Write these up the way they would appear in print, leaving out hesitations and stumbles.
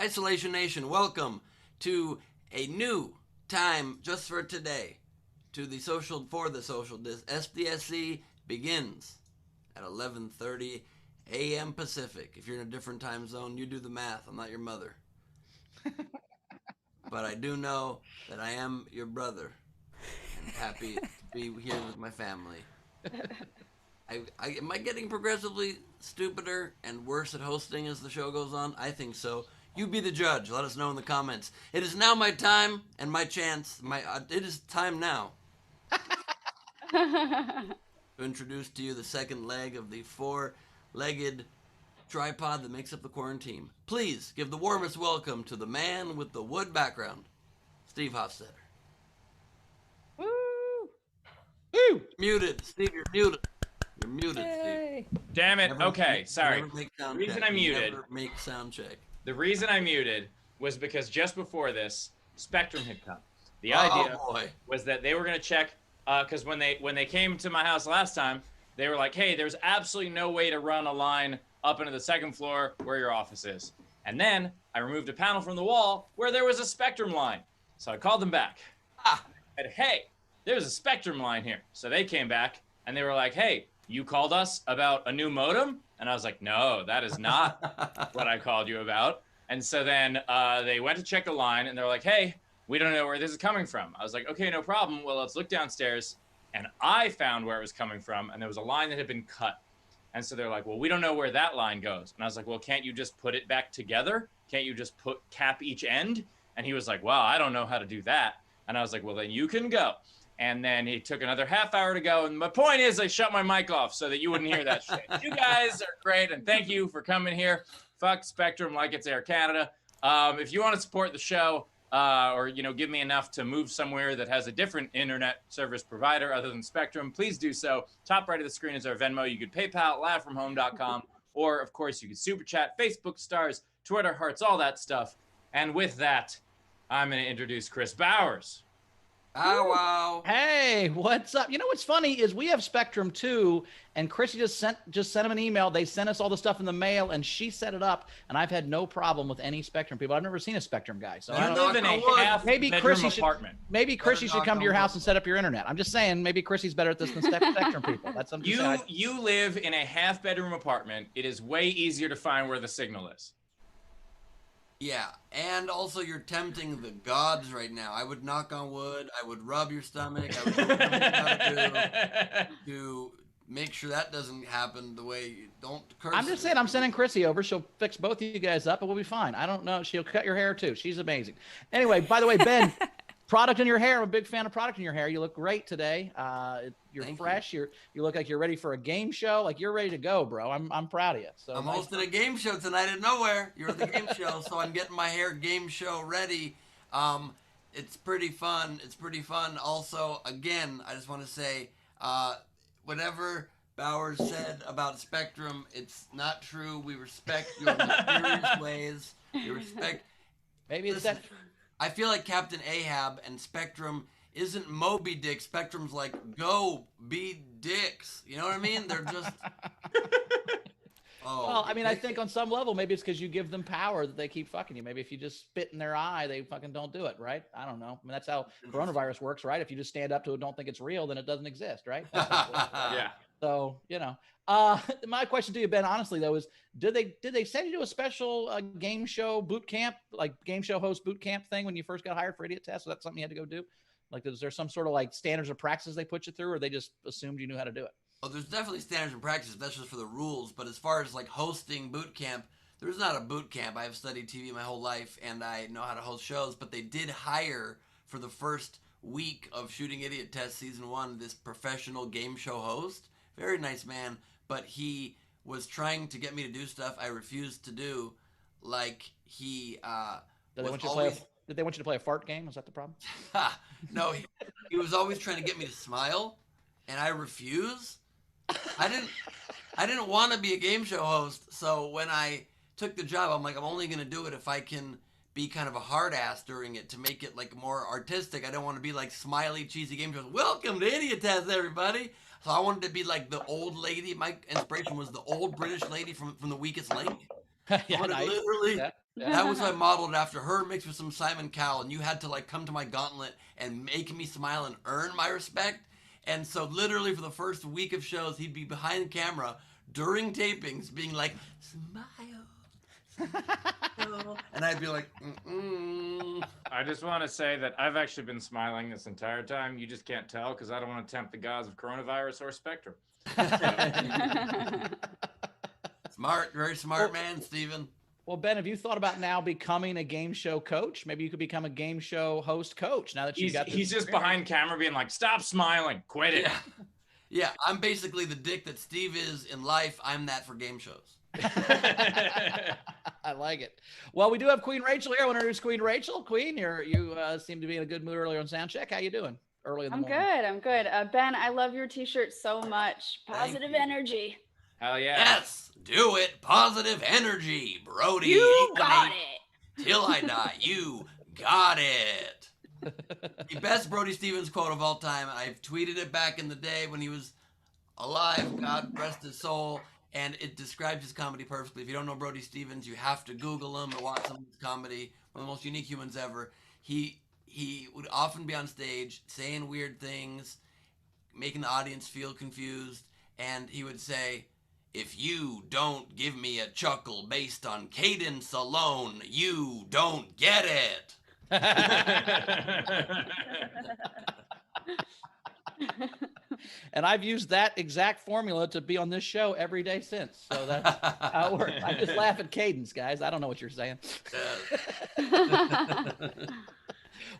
Isolation Nation, welcome to a new time just for today. To the social SDSC begins at 11:30 a.m. Pacific. If you're in a different time zone, you do the math. I'm not your mother, but I do know that I am your brother, and happy to be here with my family. Am I getting progressively stupider and worse at hosting as the show goes on? I think so. You be the judge. Let us know in the comments. It is now my time and my chance. It is time now to introduce to you the second leg of the four-legged tripod that makes up the quarantine. Please give the warmest welcome to the man with the wood background, Steve Hofstetter. Woo! Woo! Muted, Steve. You're muted. You're muted, Yay. Steve. Damn it. Okay, sorry. The reason I muted. Never make sound check. The reason I muted was because just before this, Spectrum had come. The idea was that they were going to check, because when they came to my house last time, they were like, hey, there's absolutely no way to run a line up into the second floor where your office is. And then I removed a panel from the wall where there was a Spectrum line. So I called them back. I said, hey, there's a Spectrum line here. So they came back and they were like, hey, you called us about a new modem? And I was like, no, that is not what I called you about. And so then they went to check the line and they're like, hey, we don't know where this is coming from. I was like, okay, no problem. Well, let's look downstairs. And I found where it was coming from, and there was a line that had been cut. And so they're like, well, we don't know where that line goes. And I was like, well, can't you just put it back together? Can't you just cap each end? And he was like, wow, I don't know how to do that. And I was like, well, then you can go. And then he took another half hour to go. And my point is I shut my mic off so that you wouldn't hear that shit. You guys are great, and thank you for coming here. Fuck Spectrum like it's Air Canada. If you want to support the show, or give me enough to move somewhere that has a different internet service provider other than Spectrum, please do so. Top right of the screen is our Venmo. You could PayPal, livefromhome.com, or of course you could super chat, Facebook stars, Twitter hearts, all that stuff. And with that, I'm going to introduce Chris Bowers. Oh, wow. Hey, what's up? You know what's funny is we have Spectrum too, and Chrissy just sent him an email. They sent us all the stuff in the mail, and she set it up, and I've had no problem with any Spectrum people. I've never seen a Spectrum guy, so you live in a half-bedroom apartment. Maybe Chrissy should come to your house and set up your internet. I'm just saying, maybe Chrissy's better at this than Spectrum people. That's something. You live in a half-bedroom apartment. It is way easier to find where the signal is. Yeah, and also you're tempting the gods right now. I would knock on wood. I would rub your stomach. I would do what to make sure that doesn't happen the way you don't curse. I'm just saying, I'm sending Chrissy over. She'll fix both of you guys up, and we'll be fine. I don't know. She'll cut your hair too. She's amazing. Anyway, by the way, Ben, product in your hair. I'm a big fan of product in your hair. You look great today. You're fresh. You look like you're ready for a game show. Like you're ready to go, bro. I'm proud of you. So I'm hosting a game show tonight at Nowhere. You're at the game show, so I'm getting my hair game show ready. It's pretty fun. It's pretty fun. Also, again, I just want to say, whatever Bowers said about Spectrum, it's not true. We respect your mysterious ways. We respect. Maybe it's that. I feel like Captain Ahab and Spectrum isn't Moby Dick. Spectrum's like, go be dicks. You know what I mean? They're just. Well, I mean, I think on some level, maybe it's because you give them power that they keep fucking you. Maybe if you just spit in their eye, they fucking don't do it, right? I don't know. I mean, that's how coronavirus works, right? If you just stand up to it, don't think it's real, then it doesn't exist, right? Yeah. So, my question to you, Ben, honestly though, is did they send you to a special game show boot camp, like game show host boot camp thing when you first got hired for Idiot Test? Was that something you had to go do? Like, is there some sort of like standards or practices they put you through, or they just assumed you knew how to do it? Well, there's definitely standards and practices. That's just for the rules. But as far as like hosting boot camp, there's not a boot camp. I have studied TV my whole life, and I know how to host shows. But they did hire for the first week of shooting Idiot Test season 1 this professional game show host. Very nice man, but he was trying to get me to do stuff I refused to do. Like he Did they want you to play a fart game? Was that the problem? No, he was always trying to get me to smile, and I refuse. I didn't want to be a game show host, so when I took the job, I'm like, I'm only going to do it if I can be kind of a hard ass during it to make it like more artistic. I don't want to be like smiley, cheesy game shows. Welcome to Idiot Test, everybody. So I wanted to be like the old lady. My inspiration was the old British lady from The Weakest Link. Yeah, nice. Literally That was I modeled after her, mixed with some Simon Cowell, and you had to like come to my gauntlet and make me smile and earn my respect. And so literally for the first week of shows, he'd be behind the camera during tapings being like, smile. And I'd be like, mm-mm. I just want to say that I've actually been smiling this entire time. You just can't tell because I don't want to tempt the gods of coronavirus or Spectrum. Smart, very smart man, Steven. Well, Ben, have you thought about now becoming a game show coach? Maybe you could become a game show host coach now that you've got this He's just behind camera being like, stop smiling, quit it. Yeah, I'm basically the dick that Steve is in life. I'm that for game shows. I like it. Well, we do have Queen Rachel here. I want to introduce Queen Rachel. Queen, you seem to be in a good mood earlier on Soundcheck. How you doing early in the morning? I'm good. Ben, I love your t-shirt so much. Positive energy. Hell yeah. Yes, do it. Positive energy, Brody. You got it. Till I die. You got it. The best Brody Stevens quote of all time. I've tweeted it back in the day when he was alive. God rest his soul. And it describes his comedy perfectly. If you don't know Brody Stevens, you have to Google him or watch some of his comedy. One of the most unique humans ever. He would often be on stage saying weird things, making the audience feel confused. And he would say, if you don't give me a chuckle based on cadence alone, you don't get it. And I've used that exact formula to be on this show every day since. So that's how it works. I just laugh at cadence, guys. I don't know what you're saying.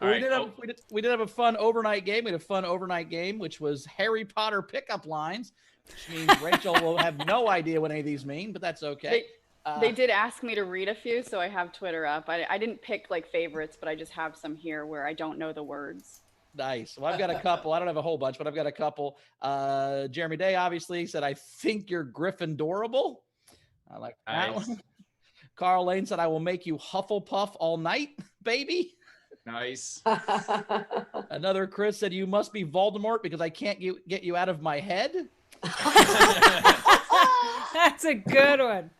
We did have a fun overnight game. We had a fun overnight game, which was Harry Potter pickup lines, which means Rachel will have no idea what any of these mean, but that's okay. They did ask me to read a few, so I have Twitter up. I didn't pick like favorites, but I just have some here where I don't know the words. Nice. Well, I've got a couple. I don't have a whole bunch, but I've got a couple. Jeremy Day obviously said, I think you're Gryffindorable. I like that one. Carl Lane said, I will make you Hufflepuff all night, baby. Nice. Another Chris said, you must be Voldemort because I can't get you out of my head. That's a good one.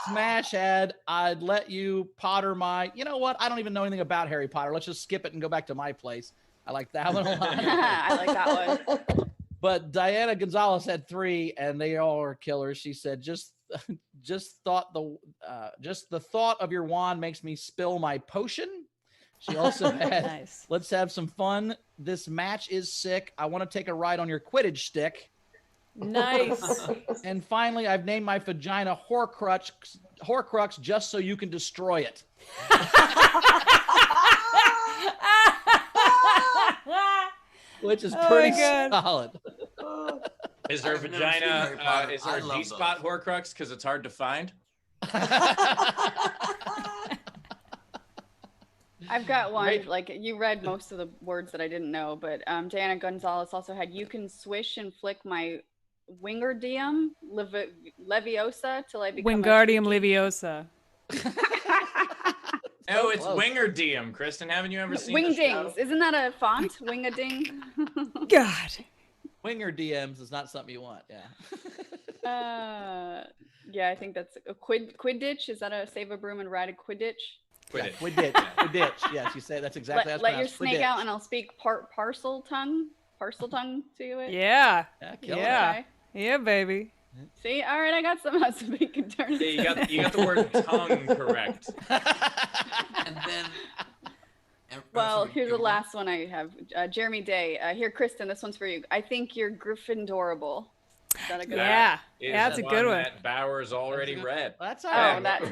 Smash Head, I'd let you Potter my... You know what? I don't even know anything about Harry Potter. Let's just skip it and go back to my place. I like that one a lot. I like that one. But Diana Gonzalez had 3, and they all are killers. She said, just the thought of your wand makes me spill my potion. She also had, Nice. Let's have some fun. This match is sick. I want to take a ride on your Quidditch stick. Nice. And finally, I've named my vagina Horcrux just so you can destroy it. Which is pretty solid. Is her vagina, is her G-spot Horcrux because it's hard to find? I've got one, like you read most of the words that I didn't know, but Diana Gonzalez also had, you can swish and flick my Wingardium Leviosa till I become Wingardium Leviosa. Oh, it's Wingardium, Kristin. Haven't you ever seen Wingdings? Isn't that a font? Wingading? God. Winger DMs is not something you want, yeah, I think that's a Quidditch. Is that a save a broom and ride a Quidditch? Quidditch. Yes, you say that's exactly how it's let your pronounced. snake Quidditch. out and I'll speak parcel tongue to it. Yeah. Yeah. Okay. Yeah, baby. See, all right, I got some else to be concerned. Yeah, you got the word tongue correct. And then, well, here's the last one I have. Jeremy Day. Here, Kristin, this one's for you. I think you're Gryffindorable. Is that a good one? Yeah, that's a good one. That Bowers already read. That's all right. Oh, that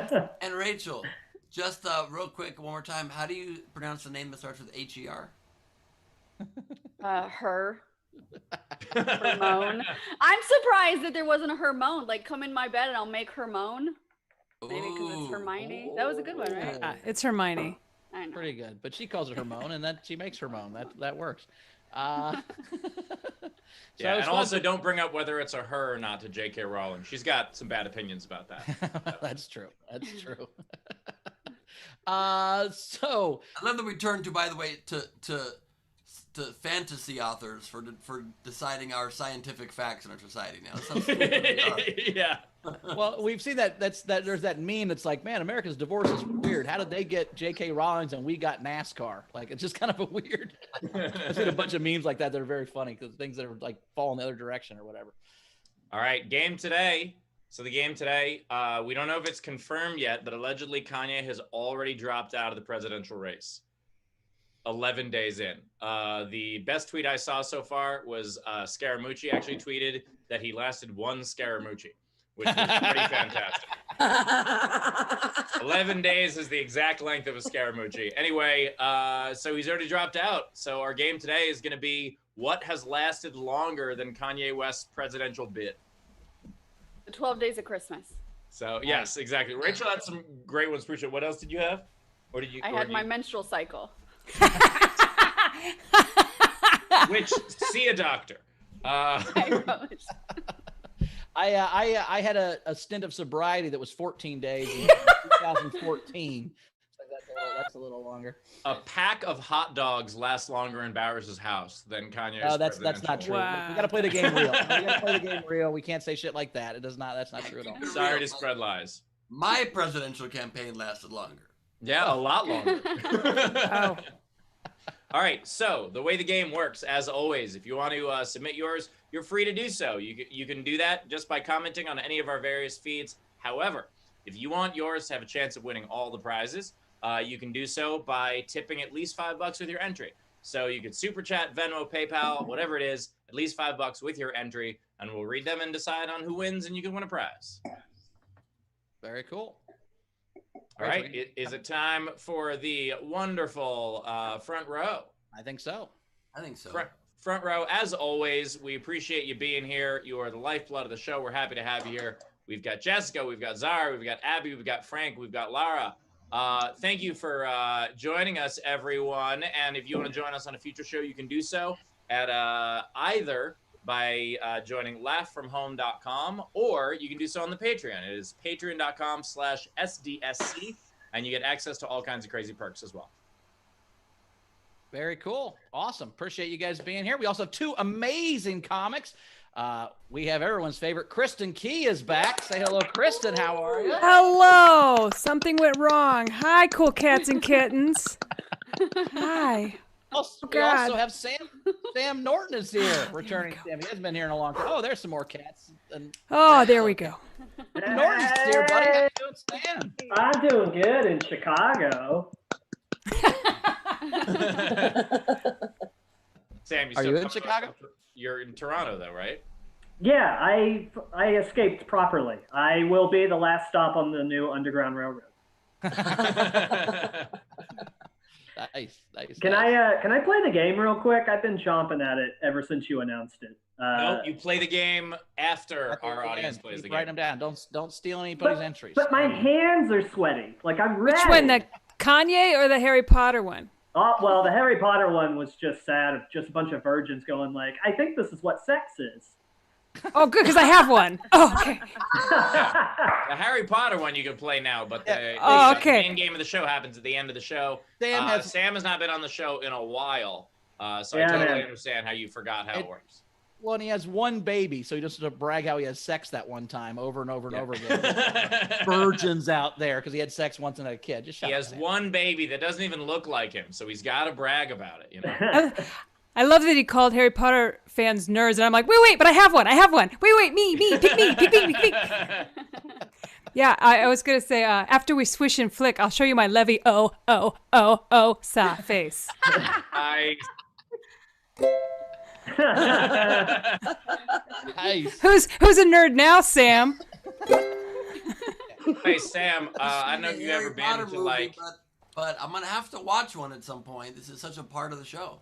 too. And Rachel, just real quick, one more time. How do you pronounce the name that starts with H-E-R? Her. Hermione. I'm surprised that there wasn't a Hermione. Like, come in my bed and I'll make Hermione. Maybe because it's Hermione. That was a good one, right? It's Hermione. I know. Pretty good. But she calls it Hermione, and then she makes Hermione. That works. Yeah, and also don't bring up whether it's a her or not to J.K. Rowling. She's got some bad opinions about that. That's true. So I love that we turn to, by the way, to fantasy authors for deciding our scientific facts in our society now. Yeah. Well, we've seen that. There's that meme that's like, man, America's divorce is weird. How did they get J.K. Rowling and we got NASCAR? Like, it's just kind of a weird. I've seen a bunch of memes like that that are very funny because things that are like fall in the other direction or whatever. All right, game today. So the game today, we don't know if it's confirmed yet, but allegedly Kanye has already dropped out of the presidential race. 11 days in. The best tweet I saw so far was Scaramucci actually tweeted that he lasted one Scaramucci, which was pretty fantastic. 11 days is the exact length of a Scaramucci. Anyway, so he's already dropped out. So our game today is going to be what has lasted longer than Kanye West's presidential bid? The 12 Days of Christmas. So, yes, exactly. Rachel had some great ones. Appreciate. What else did you have? Or did you? I had my menstrual cycle. Which, see a doctor. I promise. I had a stint of sobriety that was 14 days in 2014. So that's a little longer. A pack of hot dogs lasts longer in Bowers' house than Kanye's. No, that's not true. Wow. We got to play the game real. We got to play the game real. We can't say shit like that. That's not true at all. Sorry to spread lies. My presidential campaign lasted longer. Yeah, a lot longer. Oh. All right, so the way the game works, as always, if you want to submit yours, you're free to do so. You can do that just by commenting on any of our various feeds. However, if you want yours to have a chance of winning all the prizes, you can do so by tipping at least $5 with your entry. So you could super chat, Venmo, PayPal, whatever it is, at least $5 with your entry, and we'll read them and decide on who wins, and you can win a prize. Very cool. All right, is it time for the wonderful front row? I think so. Front row, as always, we appreciate you being here. You are the lifeblood of the show. We're happy to have you here. We've got Jessica, we've got Zara, we've got Abby, we've got Frank, we've got Lara. Thank you for joining us, everyone. And if you want to join us on a future show, you can do so at either by joining laughfromhome.com, or you can do so on the Patreon. It is patreon.com/SDSC, and you get access to all kinds of crazy perks as well. Very cool. Awesome. Appreciate you guys being here. We also have two amazing comics. We have everyone's favorite. Kristin Key is back. Say hello, Kristin. How are you? Hello. Something went wrong. Hi, cool cats and kittens. Hi. We also have Sam Norton is here, returning. Sam, he hasn't been here in a long time. Oh, there's some more cats. There we go. Norton's here, buddy. How you doing, Sam? I'm doing good in Chicago. Sam, Are you in Chicago? You're in Toronto, though, right? Yeah, I escaped properly. I will be the last stop on the new Underground Railroad. Nice. Can I play the game real quick? I've been chomping at it ever since you announced it. No, you play the game after our audience plays the game. Write them down. Don't steal anybody's entries. But my hands are sweaty. Like I'm ready. Which one, the Kanye or the Harry Potter one? Oh, well, the Harry Potter one was just sad. Just a bunch of virgins going like, I think this is what sex is. Oh, good, because I have one. Oh, okay. The Harry Potter one you can play now, but the main game of the show happens at the end of the show. Sam has not been on the show in a while, so I totally understand how you forgot how it works. Well, and he has one baby, so he just to brag how he has sex that one time over and over and over again. Virgins out there because he had sex once and had a kid. He has one baby that doesn't even look like him, so he's got to brag about it. You know. I love that he called Harry Potter fans nerds, and I'm like, wait, but I have one. Wait, me, pick me. Yeah, I was gonna say after we swish and flick, I'll show you my Levy sa face. Nice. Who's a nerd now, Sam? Hey Sam, I don't know if you've ever been to like, but I'm gonna have to watch one at some point. This is such a part of the show.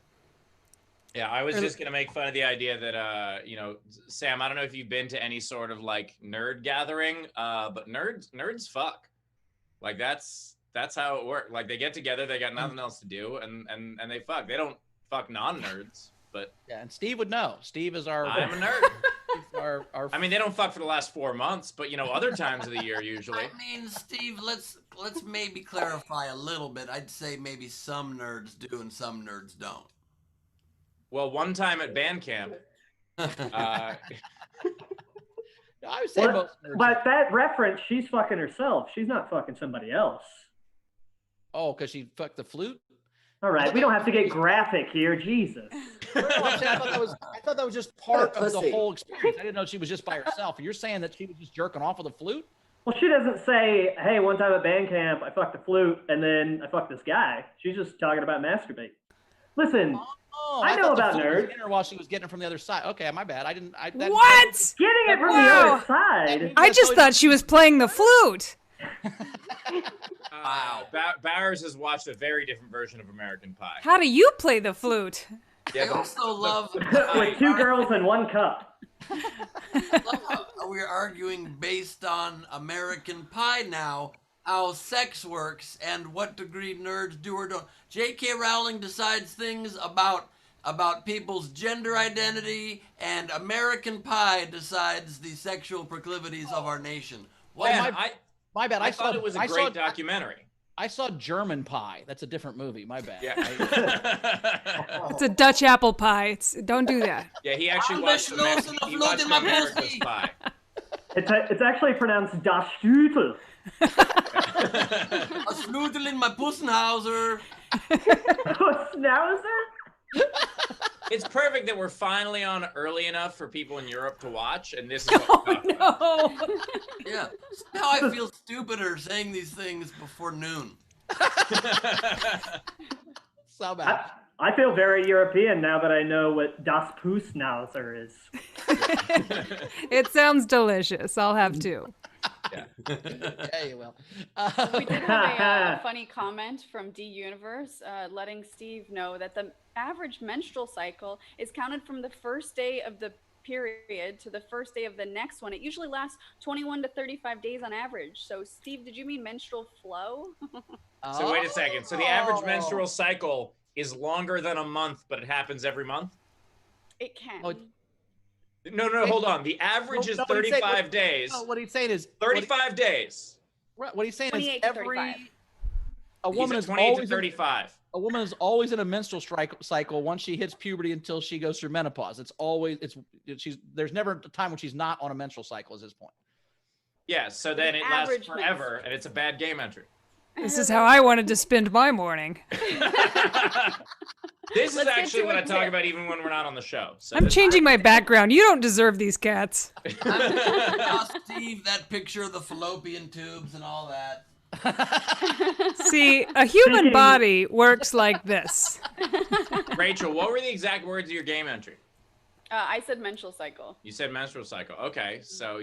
Yeah, I was just gonna make fun of the idea that Sam, I don't know if you've been to any sort of like nerd gathering, but nerds fuck. Like that's how it works. Like they get together, they got nothing else to do, and they fuck. They don't fuck non-nerds. But yeah, and Steve would know. Steve is our. I'm a nerd. our I mean, they don't fuck for the last 4 months, but other times of the year usually. I mean, Steve, let's maybe clarify a little bit. I'd say maybe some nerds do and some nerds don't. Well, one time at band camp. I would say most nerds. But that reference, she's fucking herself. She's not fucking somebody else. Oh, because she fucked the flute? All right, we don't have to get graphic here. Jesus. I thought that was just part of the whole experience. I didn't know she was just by herself. You're saying that she was just jerking off with a flute? Well, she doesn't say, hey, one time at band camp, I fucked the flute, and then I fucked this guy. She's just talking about masturbate. Listen, I know about nerds. While she was getting it from the other side. Okay, my bad. What? Getting it from the other side? I just thought she was playing the flute. Wow. Bowers has watched a very different version of American Pie. How do you play the flute? I also love with 2 girls and 1 cup. We're arguing based on American Pie now, how sex works and what degree nerds do or don't. J.K. Rowling decides things about people's gender identity, and American Pie decides the sexual proclivities of our nation. My bad. I thought it was a great documentary. I saw German Pie. That's a different movie. My bad. Yeah. It's a Dutch apple pie. Don't do that. Yeah, he actually watched the America's Pie. It's actually pronounced Das Strudel. A strudel in my Pussenhauser. Schnauzer? It's perfect that we're finally on early enough for people in Europe to watch, and this is what we're talking about. Yeah. Now I feel stupider saying these things before noon. So bad. I feel very European now that I know what Das Pussenhauser is. It sounds delicious. I'll have 2. Yeah. Yeah, you will. We did have a funny comment from D Universe letting Steve know that the average menstrual cycle is counted from the first day of the period to the first day of the next one. It usually lasts 21 to 35 days on average. So, Steve, did you mean menstrual flow? So wait a second. So the average menstrual cycle is longer than a month, but it happens every month? It can. Oh, No, hold on. The average is 35 days. No, what he's saying is 35 days. What he's saying is 28 to 35. A woman is 28 to always 35. A woman is always in a menstrual cycle once she hits puberty until she goes through menopause. There's never a time when she's not on a menstrual cycle. Is his point? Yeah. So then it lasts forever, and it's a bad game entry. This is how I wanted to spend my morning. This is actually what I talk about even when we're not on the show. So I'm changing my background. You don't deserve these cats. Steve, that picture of the fallopian tubes and all that. See, a human body works like this. Rachel, what were the exact words of your game entry? I said menstrual cycle. You said menstrual cycle. Okay, so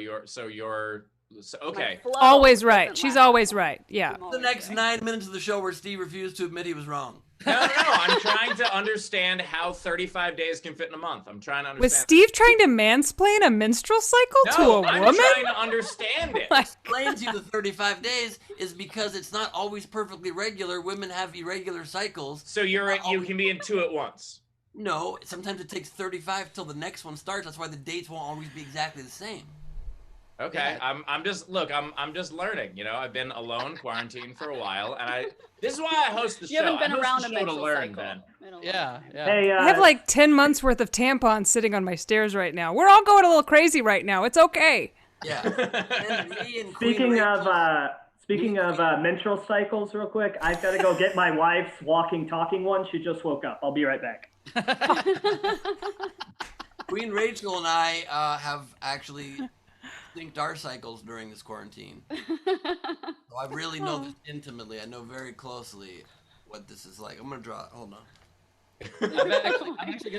okay. Always right. She's always right. Yeah. The next 9 minutes of the show where Steve refused to admit he was wrong. No. I'm trying to understand how 35 days can fit in a month. I'm trying to understand. Was Steve trying to mansplain a menstrual cycle to a woman? I'm trying to understand it. Explains you the 35 days is because it's not always perfectly regular. Women have irregular cycles. So you can be in 2 at once. No, sometimes it takes 35 till the next one starts. That's why the dates won't always be exactly the same. Okay, yeah. I'm just learning. You know, I've been alone, quarantined for a while, and this is why I host the show. You haven't been around a show menstrual to learn, cycle. Ben. Yeah. Hey, I have like 10 months worth of tampons sitting on my stairs right now. We're all going a little crazy right now. It's okay. Yeah. And Speaking of menstrual cycles, real quick, I've got to go get my wife's walking, talking one. She just woke up. I'll be right back. Queen Rachel and I have actually synced our cycles during this quarantine. So I really know this intimately. I know very closely what this is like. I'm going to draw it. Hold on.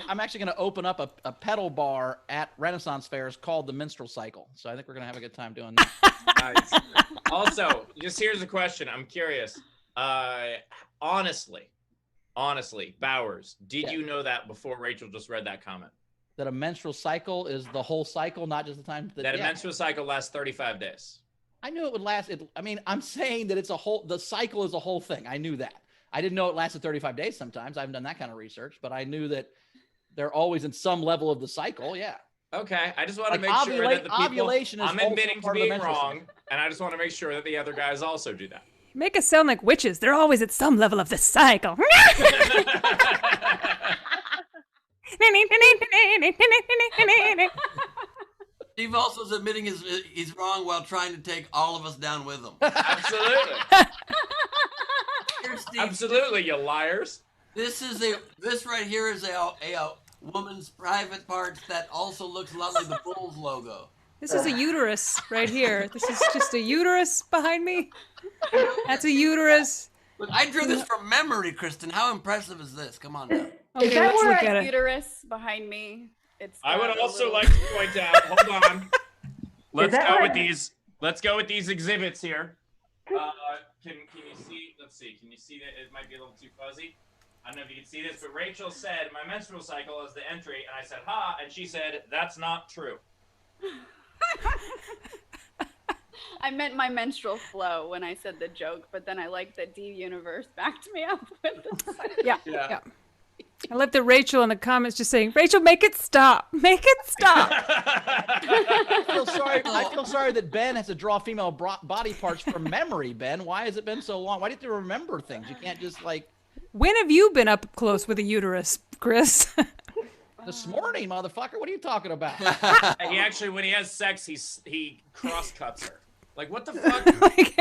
I'm actually going to open up a pedal bar at Renaissance fairs called the Minstrel Cycle. So I think we're going to have a good time doing that. Nice. Also, just here's a question. I'm curious. Honestly, Bowers, did you know that before Rachel just read that comment? That a menstrual cycle is the whole cycle, not just the time that a menstrual cycle lasts 35 days. I knew it would last. I'm saying that the cycle is a whole thing. I knew that. I didn't know it lasted 35 days sometimes. I haven't done that kind of research, but I knew that they're always in some level of the cycle. Yeah. Okay. I just want to make sure that the people, ovulation is I'm admitting to being wrong, cycle. And I just want to make sure that the other guys also do that. Make us sound like witches. They're always at some level of the cycle. Steve also is admitting he's wrong while trying to take all of us down with him. Absolutely. Here, Steve, Absolutely, you liars. This right here is a woman's private parts that also looks a lot like the Bulls logo. This is a uterus right here. This is just a uterus behind me. That's a uterus. Look, I drew this from memory, Kristin. How impressive is this? Come on now. Okay, let's look at it. Uterus behind me. I would also like to point out. Hold on. Let's go with these exhibits here. Can you see? Let's see. Can you see that? It might be a little too fuzzy. I don't know if you can see this, but Rachel said my menstrual cycle is the entry, and I said ha, and she said that's not true. I meant my menstrual flow when I said the joke, but then I like that D Universe backed me up with the yeah. I love that Rachel in the comments just saying, Rachel, make it stop. Make it stop. I feel sorry that Ben has to draw female body parts from memory, Ben. Why has it been so long? Why do you have to remember things? You can't just like... When have you been up close with a uterus, Chris? This morning, motherfucker. What are you talking about? He actually, when he has sex, he cross-cuts her. Like, what the fuck?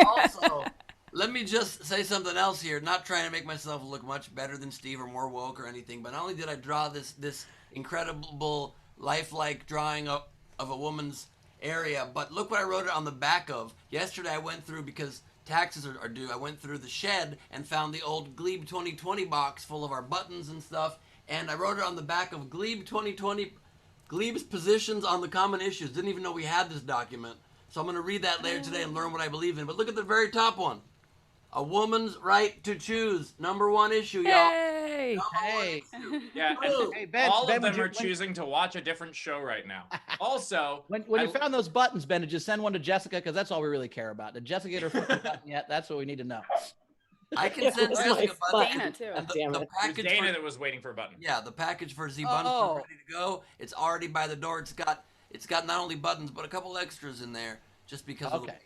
Also, let me just say something else here. Not trying to make myself look much better than Steve or more woke or anything, but not only did I draw this incredible lifelike drawing of a woman's area, but look what I wrote it on the back of. Yesterday I went through, because taxes are due, I went through the shed and found the old Gleib 2020 box full of our buttons and stuff, and I wrote it on the back of Gleib 2020, Gleib's positions on the common issues. Didn't even know we had this document. So I'm going to read that later today and learn what I believe in. But look at the very top one. A woman's right to choose. #1 issue, y'all. Hey. Hey. Yeah, Hey, Ben, all Ben, of them would are you- choosing to watch a different show right now. Also, When you found those buttons, Ben, did you send one to Jessica? Because that's all we really care about. Did Jessica get her fucking button yet? That's what we need to know. I can send Jessica a button. Dana, too. And Damn the it. it was package Dana for, that was waiting for a button. yeah, the package for Z Buns Oh. is ready to go. It's already by the door. It's got not only buttons but a couple extras in there, just because. Okay.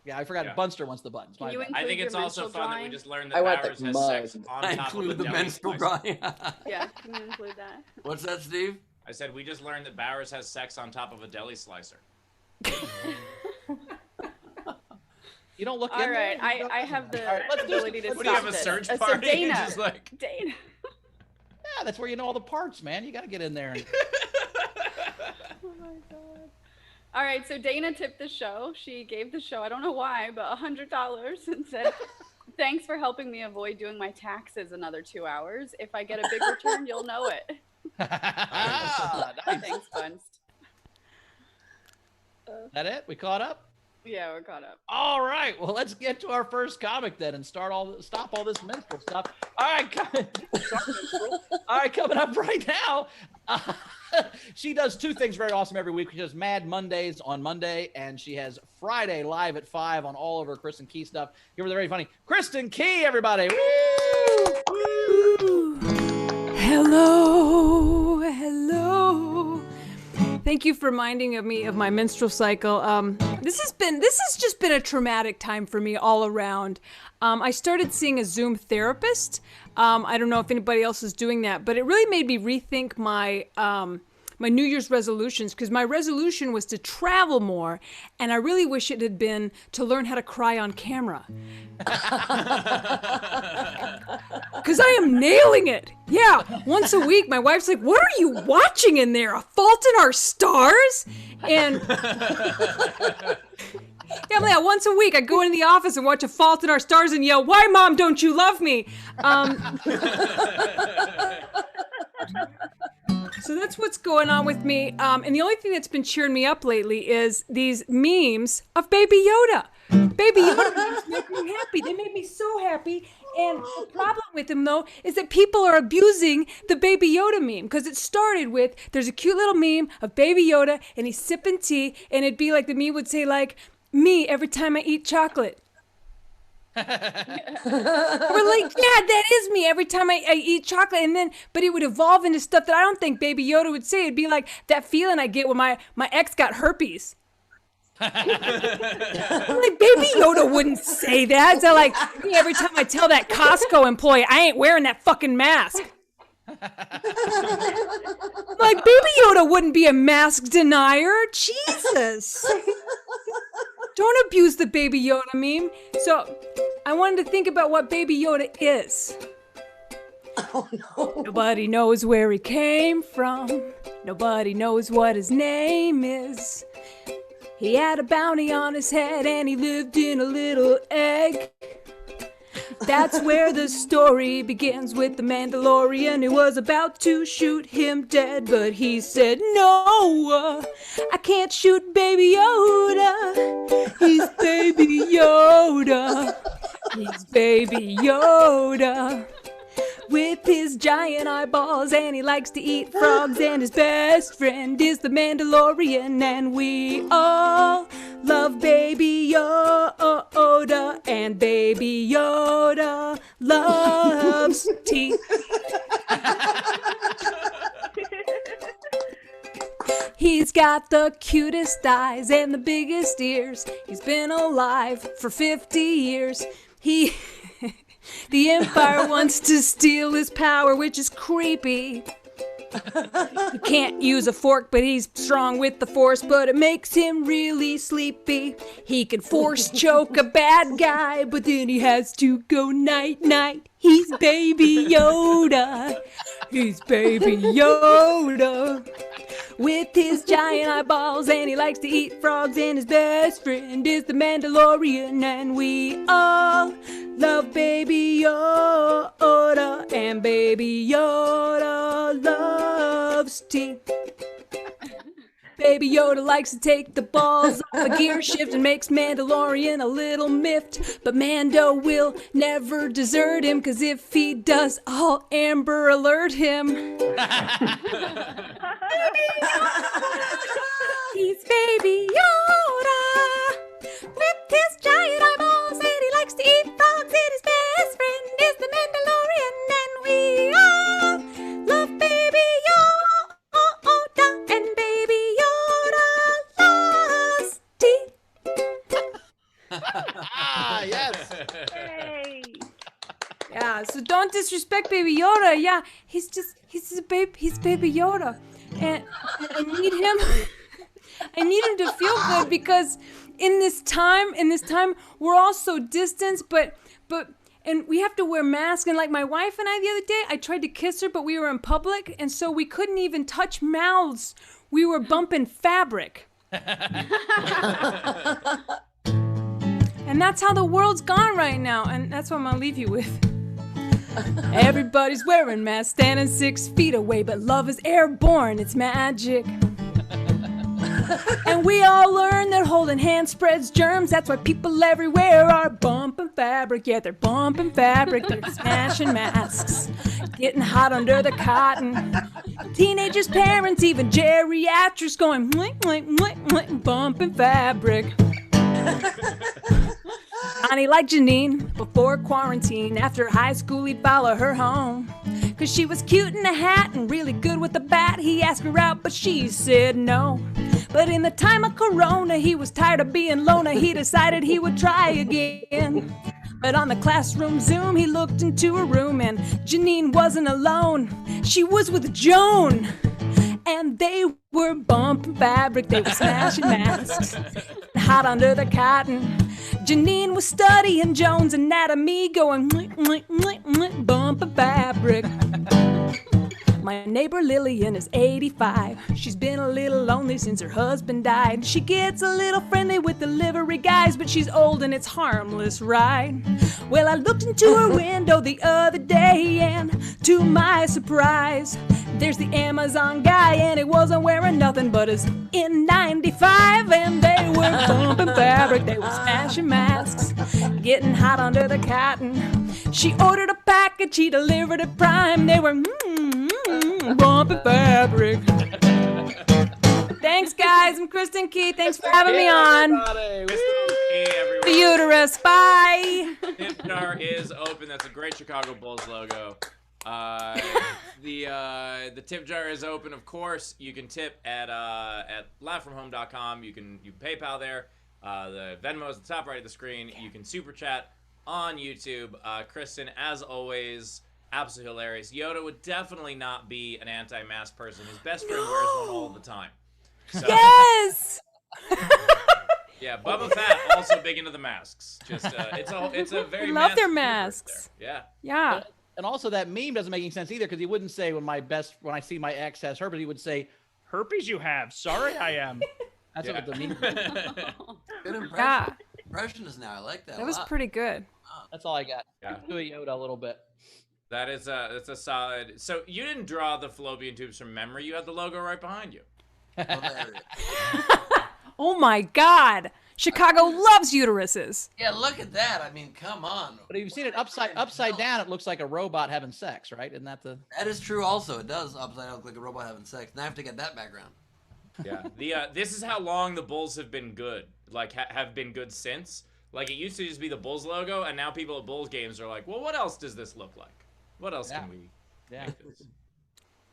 Yeah, I forgot Yeah. Bunster wants the buttons. Can My you bad. I think Include it's your also menstrual fun that we drawing? just learned I that want Bowers the has mug. sex on I top of include the the deli menstrual slicer. drawing. Yeah, can you include that? What's that, Steve? I said we just learned that Bowers has sex on top of a deli slicer. You don't look All in right, there? I have the All right, let's do ability to some- What do you stop have, a this. search So party? Dana, Just like... Dana. Yeah, that's where you know all the parts, man. You got to get in there. Oh my god. All right, so Dana tipped the show. She gave the show, I don't know why, but $100 and said, thanks for helping me avoid doing my taxes another 2 hours. If I get a big return, you'll know it. Nice. Thanks, Buns. That it? We caught up? Yeah, we're caught up. All right. Well, let's get to our first comic then and stop all this menstrual stuff. All right. Coming up right now. She does two things very awesome every week. She does Mad Mondays on Monday, and she has Friday live at 5 on all of her Kristin Key stuff. Give her the very funny Kristin Key, everybody. Woo! Woo! Hello. Thank you for reminding me of my menstrual cycle. This has just been a traumatic time for me all around. I started seeing a Zoom therapist. I don't know if anybody else is doing that, but it really made me rethink my my New Year's resolutions, because my resolution was to travel more, and I really wish it had been to learn how to cry on camera. Because I am nailing it. Yeah, once a week, my wife's like, what are you watching in there? A Fault in Our Stars? And yeah, I'm like, once a week, I go into the office and watch A Fault in Our Stars and yell, why, Mom, don't you love me? So that's what's going on with me. And the only thing that's been cheering me up lately is these memes of Baby Yoda. Baby Yoda memes make me happy. They make me so happy. And the problem with them, though, is that people are abusing the Baby Yoda meme. Because it started with, there's a cute little meme of Baby Yoda, and he's sipping tea, and it'd be like, the meme would say, like, me every time I eat chocolate. We're like, yeah, that is me every time I eat chocolate. And then, but it would evolve into stuff that I don't think Baby Yoda would say. It'd be like that feeling I get when my ex got herpes. I'm like, Baby Yoda wouldn't say that. So like, every time I tell that Costco employee I ain't wearing that fucking mask. Like, Baby Yoda wouldn't be a mask denier. Jesus. Don't abuse the Baby Yoda meme. So, I wanted to think about what Baby Yoda is. Oh, no. Nobody knows where he came from. Nobody knows what his name is. He had a bounty on his head and he lived in a little egg. That's where the story begins with the Mandalorian who was about to shoot him dead. But he said, no, I can't shoot Baby Yoda. He's Baby Yoda. He's Baby Yoda. With his giant eyeballs and he likes to eat frogs and his best friend is the Mandalorian and we all love Baby Yoda and Baby Yoda loves tea. He's got the cutest eyes and the biggest ears. He's been alive for 50 years. The Empire wants to steal his power, which is creepy. He can't use a fork, but he's strong with the Force, but it makes him really sleepy. He can force choke a bad guy, but then he has to go night-night. He's Baby Yoda. He's Baby Yoda. With his giant eyeballs and he likes to eat frogs and his best friend is the Mandalorian and we all love Baby Yoda and Baby Yoda loves tea. Baby Yoda likes to take the balls off a gear shift and makes Mandalorian a little miffed. But Mando will never desert him, cause if he does, I'll Amber Alert him. Baby Yoda, he's Baby Yoda. With his giant eyeballs and he likes to eat frogs and his best friend is the Mandalorian and we all love Baby Yoda and Baby Yoda loves tea. Yes. Yay. Yeah, so don't disrespect Baby Yoda. Yeah, he's Baby Yoda. And I need him I need him to feel good because in this time we're all so distant, but and we have to wear masks. And like my wife and I the other day, I tried to kiss her, but we were in public, and so we couldn't even touch mouths. We were bumping fabric. And that's how the world's gone right now, and that's what I'm gonna leave you with. Everybody's wearing masks, standing 6 feet away, but love is airborne, it's magic. And we all learn that holding hands spreads germs. That's why people everywhere are bumping fabric. Yeah, they're bumping fabric. They're smashing masks, getting hot under the cotton. Teenagers, parents, even geriatrics going mwink, mwink, mwink, mwink, bumping fabric. Johnny liked Janine before quarantine. After high school, he'd follow her home. Cause she was cute in a hat and really good with a bat. He asked her out, but she said no. But in the time of Corona, he was tired of being loner. He decided he would try again. But on the classroom Zoom, he looked into her room and Janine wasn't alone. She was with Joan. And they were bumping fabric, they were smashing masks, hot under the cotton. Janine was studying Joan's anatomy, going mwink, mwink, mwink, mwink, bumping fabric. My neighbor Lillian is 85. She's been a little lonely since her husband died. She gets a little friendly with delivery guys, but she's old and it's harmless, right? Well, I looked into her window the other day, and to my surprise, there's the Amazon guy, and he wasn't wearing nothing but his N95, and they were bumping fabric, they were smashing masks, getting hot under the cotton. She ordered a package, he delivered it prime, they were bumping fabric. Thanks, guys. I'm Kristin Key. Thanks for having me on. The uterus. Bye. Tip jar is open. That's a great Chicago Bulls logo. The tip jar is open. Of course, you can tip at livefromhome.com. You can PayPal there. The Venmo is at the top right of the screen. You can super chat on YouTube. Kristin, as always, Absolutely hilarious. Yoda would definitely not be an anti-mask person. His best friend wears one all the time. So, Yes. yeah, Bubba Fett also big into the masks. Just it's a very I love their masked universe masks. there. Yeah. And also that meme doesn't make any sense either because he wouldn't say when I see my ex has herpes, he would say, "Herpes you have. Sorry I am." That's what the meme. Good impression. Yeah. Impressionist now. I like that. That was pretty good. That's all I got. Yeah. Do a Yoda a little bit. That's a solid. So you didn't draw the fallopian tubes from memory. You had the logo right behind you. Oh my God. Chicago loves uteruses. Yeah, look at that. I mean, come on. But if you've seen it upside down, it looks like a robot having sex, right? Isn't that the? That is true. Also, it does upside down look like a robot having sex. Now I have to get that background. Yeah. This is how long the Bulls have been good. Like have been good since. Like it used to just be the Bulls logo, and now people at Bulls games are like, well, what else does this look like? What else can we make this?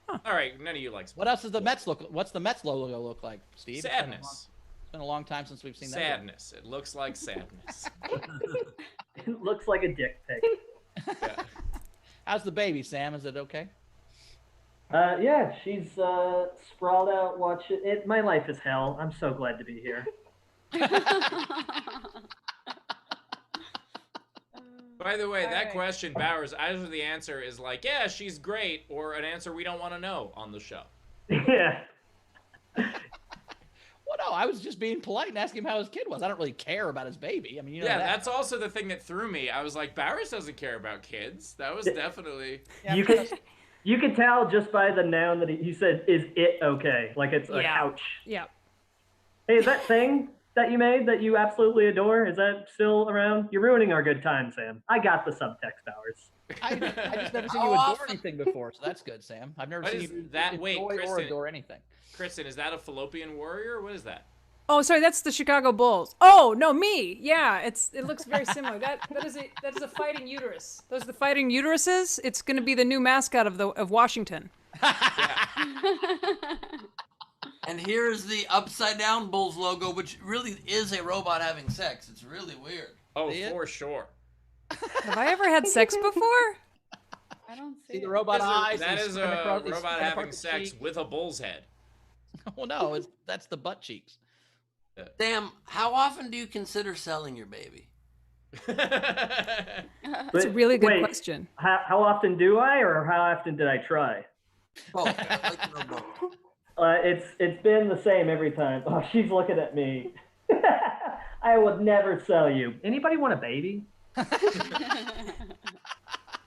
Huh. All right, none of you like sports. What else does the Mets look? What's the Mets logo look like, Steve? Sadness. It's been a long time since we've seen that. Sadness. It looks like sadness. It looks like a dick pic. Yeah. How's the baby, Sam? Is it okay? Yeah, she's sprawled out watching it. My life is hell. I'm so glad to be here. By the way, All that right. question, Bowers, either the answer is like, yeah, she's great, or an answer we don't want to know on the show. Yeah. Well, no, I was just being polite and asking him how his kid was. I don't really care about his baby. I mean, you know Yeah, that. that's also the thing that threw me. I was like, Bowers doesn't care about kids. That was definitely... Yeah, You could tell just by the noun that he said, is it okay? Like it's a couch. Yeah. Hey, is that thing that you made that you absolutely adore, is that still around? You're ruining our good time, Sam. I got the subtext, Bowers. I just never seen How you adore often- anything before, so that's good, Sam. I've never What seen is you that? Wait, enjoy or Kristen. adore anything. Kristen, is that a fallopian warrior? What is that? Oh, sorry, that's the Chicago Bulls. Oh, no, me. Yeah, it looks very similar. That is a fighting uterus. Those are the fighting uteruses. It's going to be the new mascot of Washington. And here's the upside down Bulls logo, which really is a robot having sex. It's really weird. Oh, See it? for sure. Have I ever had sex before? I don't see, See the it. robot eyes? That and is spread a across- they robot spread having across the sex cheek. with a bull's head. Well, no, that's the butt cheeks. Sam, how often do you consider selling your baby? That's a really good question. How often do I, or how often did I try? Both. I'd like to know both. It's been the same every time. Oh, she's looking at me. I would never sell you. Anybody want a baby?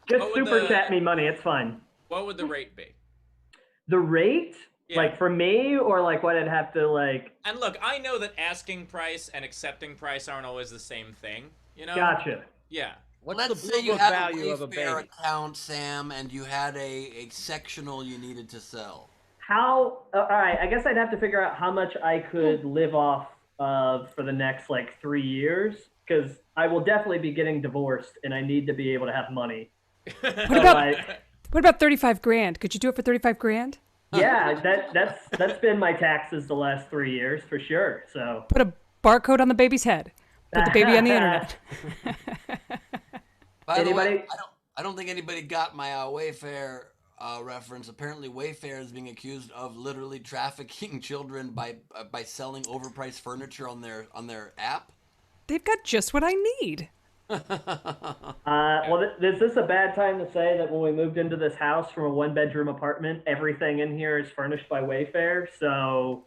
Just What would super the- chat me money. It's fine. What would the rate be? The rate, Yeah. like for me, or like what I'd have to like. And look, I know that asking price and accepting price aren't always the same thing. You know? Gotcha. Yeah. What's Let's the say blue you book had value a of a Wayfair baby? account, Sam, and you had a sectional you needed to sell. How? All right. I guess I'd have to figure out how much I could live off of for the next like 3 years, because I will definitely be getting divorced, and I need to be able to have money. What about 35 grand? Could you do it for 35 grand? Yeah, that's been my taxes the last 3 years for sure. So Put a barcode on the baby's head. Put the baby on the internet. By the way, Anybody? I don't think anybody got my Wayfair reference. Apparently, Wayfair is being accused of literally trafficking children by selling overpriced furniture on their app. They've got just what I need. Well, is this a bad time to say that when we moved into this house from a one-bedroom apartment, everything in here is furnished by Wayfair? So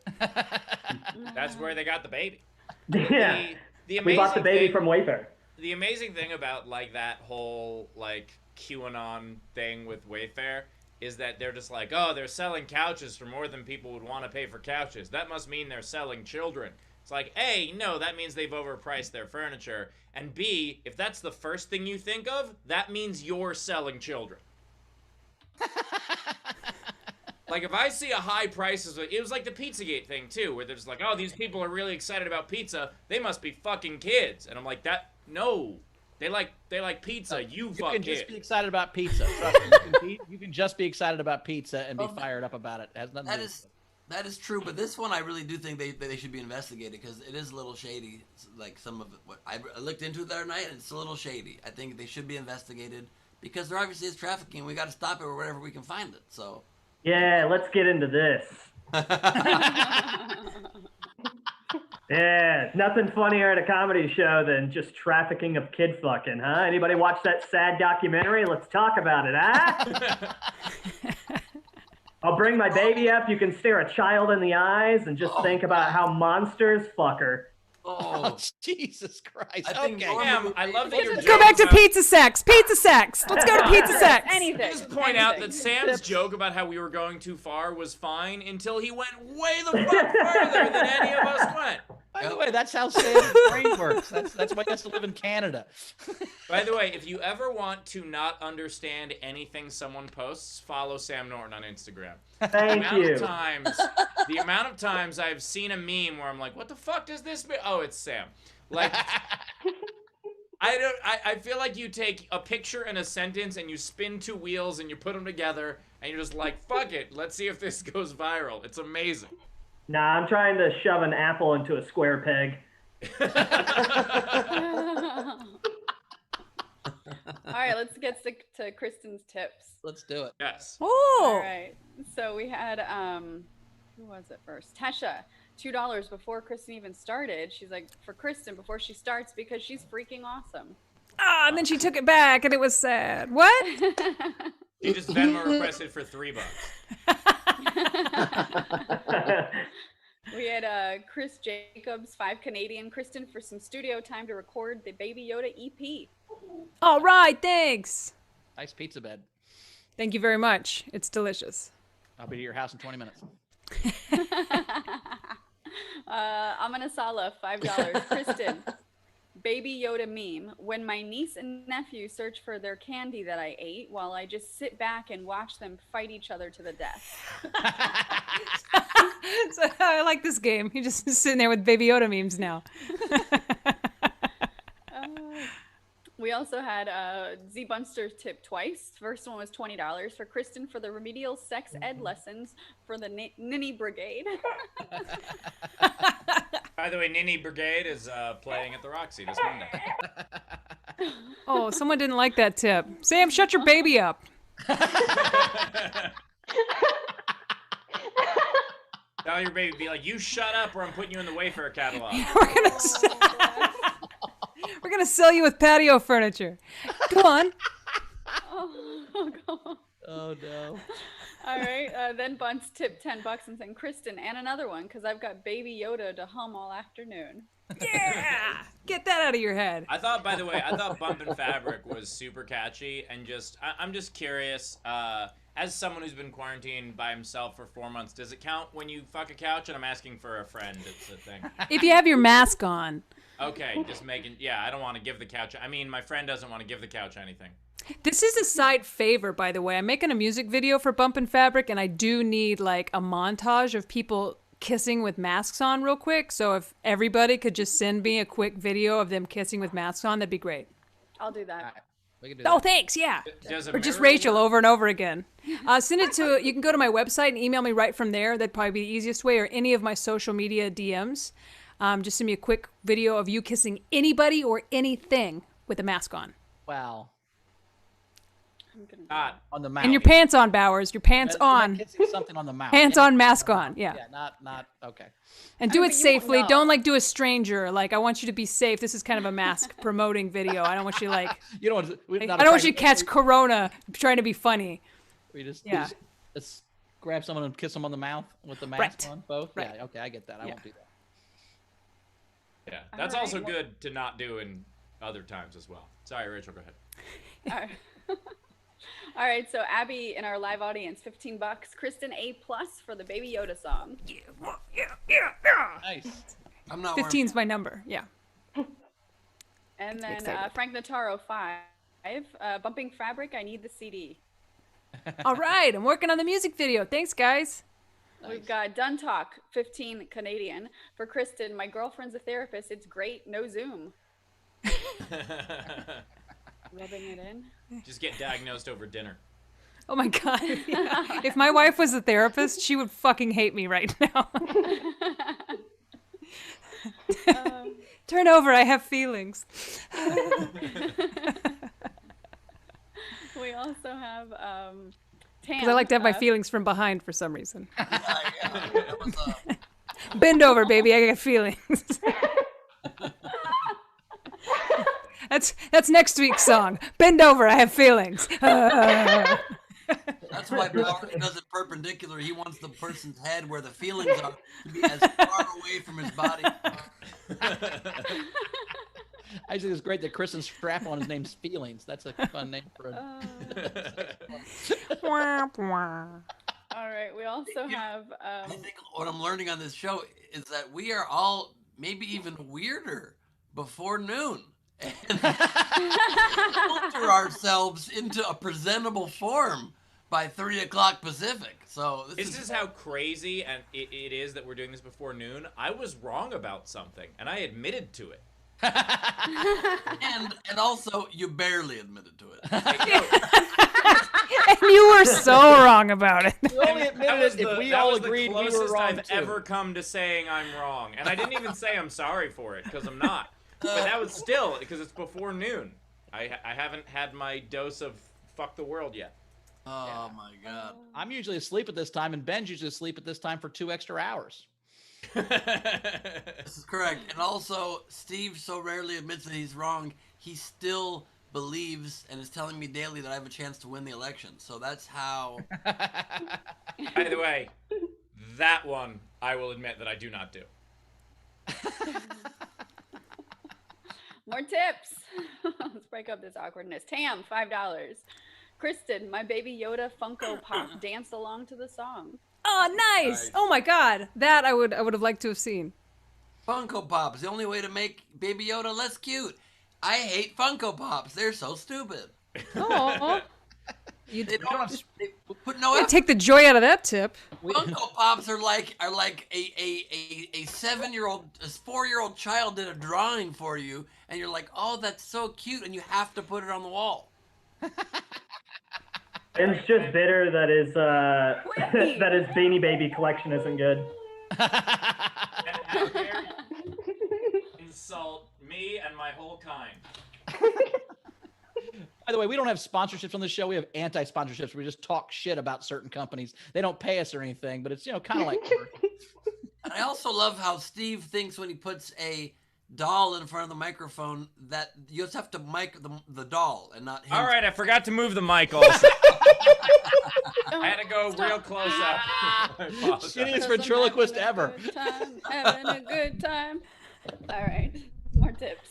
That's where they got the baby. yeah, The we bought the amazing baby thing- from Wayfair. The amazing thing about like that whole like QAnon thing with Wayfair is that they're just like, oh, they're selling couches for more than people would want to pay for couches. That must mean they're selling children. It's like, A, no, that means they've overpriced their furniture. And B, if that's the first thing you think of, that means you're selling children. Like, if I see a high prices, it was like the Pizzagate thing, too, where they're just like, oh, these people are really excited about pizza. They must be fucking kids. And I'm like, no. They like pizza. You fuck can kids. just be excited about pizza. Trust me. You can just be excited about pizza and be fired up about it. It has nothing to do with it. That is true, but this one I really do think they should be investigated because it is a little shady. Like some of it, what I looked into it the other night, and it's a little shady. I think they should be investigated because there obviously is trafficking. We got to stop it wherever we can find it. So. Yeah, let's get into this. Yeah, nothing funnier at a comedy show than just trafficking of kid fucking, huh? Anybody watch that sad documentary? Let's talk about it, huh? I'll bring my baby up. You can stare a child in the eyes and just think about how monsters fuck her. Oh, Jesus Christ. Okay. Sam, I love that you're Let's go back to pizza sex. Pizza sex. Let's go to pizza sex. Anything. Just point out that Sam's joke about how we were going too far was fine until he went way the fuck further than any of us went. By the way, that's how Sam's brain works. That's why he has to live in Canada. By the way, if you ever want to not understand anything someone posts, follow Sam Norton on Instagram. Thank you. The amount of times I've seen a meme where I'm like, what the fuck does this mean? Oh, it's Sam. Like, I feel like you take a picture and a sentence and you spin two wheels and you put them together and you're just like, fuck it. Let's see if this goes viral. It's amazing. Nah, I'm trying to shove an apple into a square peg. All right, let's get to Kristin's tips. Let's do it. Yes. All Oh. right. So we had who was it first? Tesha, $2 before Kristin even started. She's like, for Kristin before she starts because she's freaking awesome. Ah, and then she took it back, and it was sad. What? She just Venmo requested for $3. We had Chris Jacobs, 5 Canadian. Kristin for some studio time to record the Baby Yoda EP. All right, thanks. Nice pizza bed. Thank you very much. It's delicious. I'll be to your house in 20 minutes. Amana Sala, $5. Kristin, Baby Yoda meme. When my niece and nephew search for their candy that I ate while I just sit back and watch them fight each other to the death. So, I like this game. You're just sitting there with Baby Yoda memes now. We also had Z Bunster tip twice. First one was $20 for Kristin for the remedial sex ed lessons for the Ninny Brigade. By the way, Ninny Brigade is playing at the Roxy this Monday. Oh, someone didn't like that tip. Sam, shut your baby up. Tell your baby, be like, you shut up or I'm putting you in the Wayfair catalog. We're gonna sell you with patio furniture. Go on. Oh, God. Oh, no. All right. Then Bunce tipped $10 and saying, Kristin, and another one, because I've got Baby Yoda to hum all afternoon. Yeah! Get that out of your head. I thought, by the way, Bumpin' Fabric was super catchy, and I'm just curious, as someone who's been quarantined by himself for 4 months, does it count when you fuck a couch? And I'm asking for a friend, it's a thing. If you have your mask on. Okay, just making, I don't want to give the couch, my friend doesn't want to give the couch anything. This is a side favor, by the way. I'm making a music video for Bumpin' Fabric, and I do need, like, a montage of people kissing with masks on real quick. So if everybody could just send me a quick video of them kissing with masks on, that'd be great. I'll do that. All right. We can do Oh, that. thanks, yeah. Or Or just Rachel over and over again. Send it to, you can go to my website and email me right from there. That'd probably be the easiest way, or any of my social media DMs. Just send me a quick video of you kissing anybody or anything with a mask on. Wow. I'm gonna do Not. On the mouth. And your pants on, Bowers. Your pants on. Kissing something on the mouth. Pants on, mask on. Yeah. Yeah, not, okay. And do I mean, it but you safely. won't know. Don't, like, do a stranger. Like, I want you to be safe. This is kind of a mask promoting video. I don't want you, like, You don't want to, I don't want you to catch corona trying to be funny. We just, Yeah. let's grab someone and kiss them on the mouth with the mask Right. on, both? Right. Yeah, okay, I get that. I Yeah. won't do that. Yeah, that's All right, also well- good to not do in other times as well. Sorry, Rachel, go ahead. All right. All right, so Abby in our live audience, $15. Kristin A+ for the Baby Yoda song. Nice. I'm not 15's my number. Yeah. And then excited. Frank Notaro, 5. Bumping Fabric, I need the CD. All right. I'm working on the music video. Thanks, guys. We've got Done Talk, 15 Canadian. For Kristin, my girlfriend's a therapist. It's great. No Zoom. Rubbing it in. Just get diagnosed over dinner. Oh, my God. Yeah. If my wife was a therapist, she would fucking hate me right now. Turn over. I have feelings. We also have Tam. Because I like to have my feelings from behind for some reason. That was, Bend over, baby. I got feelings. That's next week's song. Bend over. I have feelings. that's why Bauer does it perpendicular. He wants the person's head where the feelings are to be as far away from his body. I think it's great that Kristin's strap on his name's Feelings. That's a fun name for a... All right. We also have. I think what I'm learning on this show is that we are all maybe even weirder before noon. And filter ourselves into a presentable form by 3 o'clock Pacific. So this is how crazy and it is that we're doing this before noon. I was wrong about something, and I admitted to it. and also you barely admitted to it. And you were so wrong about it. You only admitted it if we all agreed we were wrong I've ever come to saying I'm wrong, and I didn't even say I'm sorry for it because I'm not. But that was still because it's before noon. I haven't had my dose of fuck the world yet. Oh my God! I'm usually asleep at this time, and Ben's usually asleep at this time for 2 extra hours. This is correct. And also, Steve so rarely admits that he's wrong. He still believes and is telling me daily that I have a chance to win the election. So that's how. By the way, that one I will admit that I do not do. More tips. Let's break up this awkwardness. Tam, $5. Kristin, my Baby Yoda Funko Pop danced along to the song. Oh, nice. Oh my God, that I would have liked to have seen. Funko Pops, the only way to make Baby Yoda less cute. I hate Funko Pops. They're so stupid. Oh, They put no effort. take the joy out of that tip. Funko Pops are like a 7-year-old, a 4-year-old child did a drawing for you, and you're like, oh, that's so cute, and you have to put it on the wall. It's just bitter that his Beanie Baby collection isn't good. How dare you insult me and my whole kind. By the way, we don't have sponsorships on the show. We have anti-sponsorships. We just talk shit about certain companies. They don't pay us or anything, but it's, kind of like work. And I also love how Steve thinks when he puts a doll in front of the microphone that you just have to mic the doll and not him. All right, I forgot to move the mic also. I had to go real close up. Shittiest ventriloquist ever. Having a good time. All right, more tips.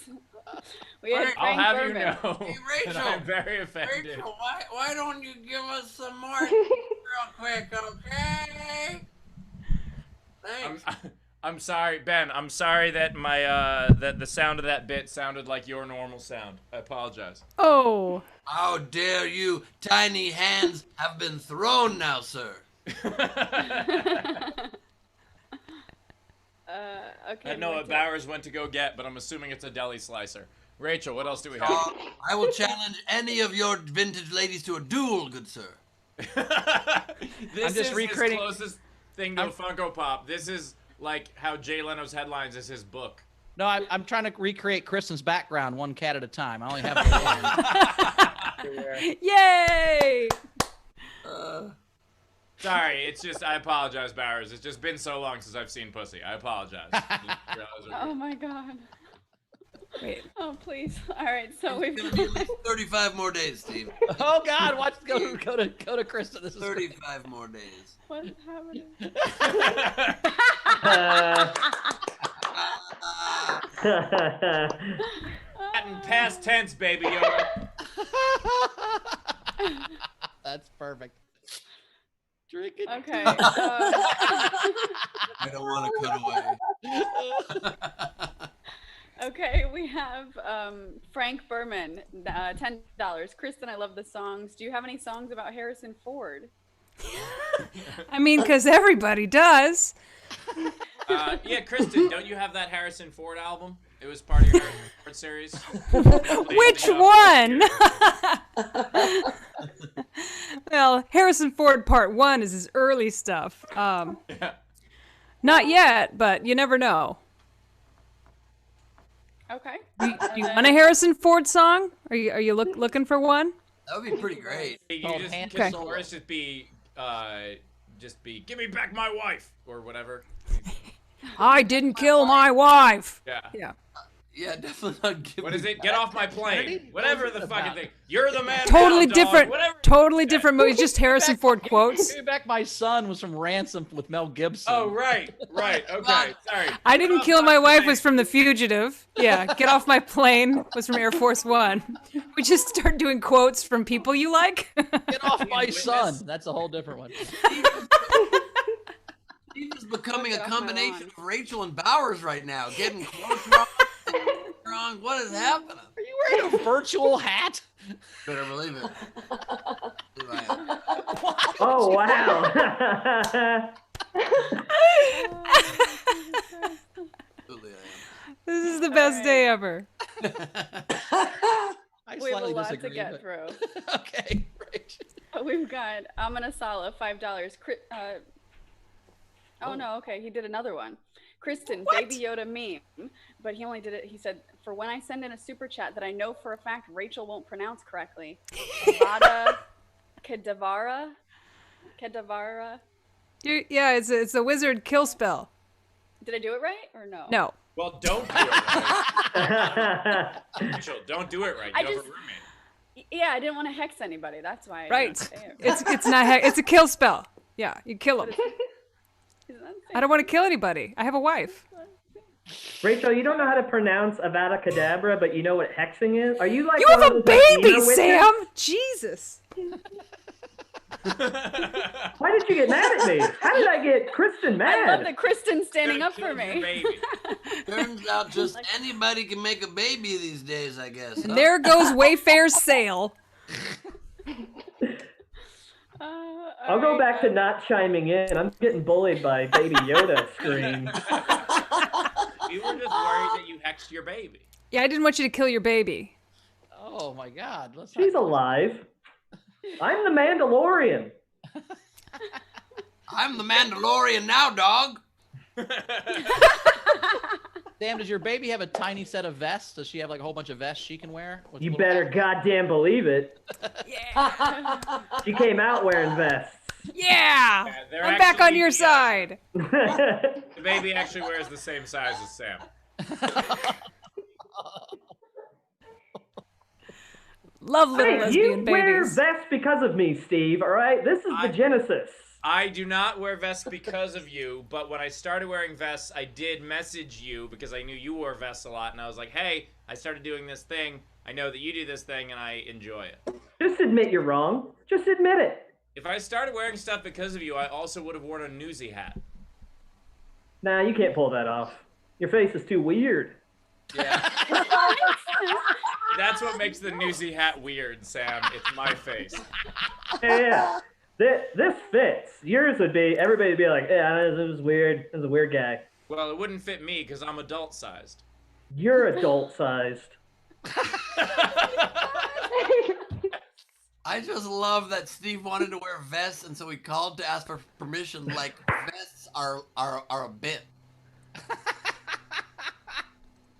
We had I'll Frank have Berman. you know Hey, Rachel. that I'm very offended. Rachel, why don't you give us some more real quick, okay? Thanks. I'm sorry, Ben. I'm sorry that my that the sound of that bit sounded like your normal sound. I apologize. Oh. How dare you? Tiny hands have been thrown now, sir. Okay. I know more what tips. Bowers went to go get, but I'm assuming it's a deli slicer. Rachel, what else do we have? I will challenge any of your vintage ladies to a duel, good sir. This I'm just is recreating- his closest thing to a Funko Pop. This is like how Jay Leno's headlines is his book. No, I'm trying to recreate Kristin's background one cat at a time. I only have the Yay! Sorry, it's just, I apologize, Bowers. It's just been so long since I've seen pussy. I apologize. Oh my God. Wait. Oh please. All right. So we've. It's gonna be at least 35 more days, Steve. Oh God! Watch go to Kristin. This is 35 more days. What's happening? In past tense, baby Yoda. That's perfect. Drink it. Okay. I don't want to cut away. Okay, we have Frank Berman, $10. Kristin, I love the songs. Do you have any songs about Harrison Ford? I mean, because everybody does. Yeah, Kristin, don't you have that Harrison Ford album? It was part of your Harrison Ford series. Which one? Well, Harrison Ford Part 1 is his early stuff. Not yet, but you never know. Okay. Do you want a Harrison Ford song? Are you looking for one? That would be pretty great. You Called just Han can Solo. chorus just be give me back my wife or whatever. I didn't kill my wife. Yeah. Yeah. Yeah, definitely not give What me is it? back. Get off my plane. Kennedy? Whatever What the was it fucking about? thing. You're the man. Totally now, dog. different. Whatever. Totally different movie. Just Harrison Ford quotes. Give Me Back My Son was from Ransom with Mel Gibson. Oh right. Okay. Sorry. I didn't Get kill off my wife plane. was from The Fugitive. Yeah. Get off my plane was from Air Force One. We just start doing quotes from people you like. Get Off My Witness. Son. That's a whole different one. Steve is becoming a Get off my combination lawn. of Rachel and Bowers right now. Getting quotes wrong. Wrong. What is happening? Are you wearing a virtual hat? Better believe it. Believe I am. Oh, wow. Absolutely I This is the best day ever. I We have a slightly lot to disagree, get but- through. Okay, great. We've got Amenasala, $5. Oh no, okay, he did another one. Kristin, Baby Yoda meme, but he only did it. He said, "For when I send in a super chat that I know for a fact Rachel won't pronounce correctly, Avada Kedavara." Yeah, it's a wizard kill spell. Did I do it right or no? No. Well, don't do it right. Rachel, don't do it right. You I have a just- roommate. Yeah, I didn't want to hex anybody. That's why. I Right. didn't say it. It's not. It's a kill spell. Yeah, you kill him. Is that I don't want to kill anybody. I have a wife. Rachel, you don't know how to pronounce Avada Kedavra, but you know what hexing is? Are you like You one have of a those, like, baby, Emo witches? Sam. Jesus. Why did you get mad at me? How did I get Kristin mad? I love that Kristin's standing Gonna up for kill your me. baby. Turns out just anybody can make a baby these days, I guess. And there goes Wayfair's sale. I'll go back to not chiming in. I'm getting bullied by Baby Yoda screen. You were just worried that you hexed your baby. Yeah, I didn't want you to kill your baby. Oh my God. Let's She's not... alive. I'm the Mandalorian. I'm the Mandalorian now, dog. Sam, does your baby have a tiny set of vests? Does she have like a whole bunch of vests she can wear? with You little better vests? goddamn believe it. Yeah. She came out wearing vests. Yeah. they're I'm back on actually, your side. The baby actually wears the same size as Sam. Love little Hey, you lesbian wear babies. vests because of me, Steve, all right? This is the Genesis. I do not wear vests because of you, but when I started wearing vests, I did message you because I knew you wore vests a lot, and I was like, hey, I started doing this thing. I know that you do this thing, and I enjoy it. Just admit you're wrong. Just admit it. If I started wearing stuff because of you, I also would have worn a newsy hat. Nah, you can't pull that off. Your face is too weird. Yeah. That's what makes the newsy hat weird, Sam. It's my face. Yeah. This fits. Yours would be, everybody would be like, yeah, this is weird. This is a weird guy. Well, it wouldn't fit me because I'm adult-sized. You're adult-sized. I just love that Steve wanted to wear vests, and so he called to ask for permission. Like vests are a bit.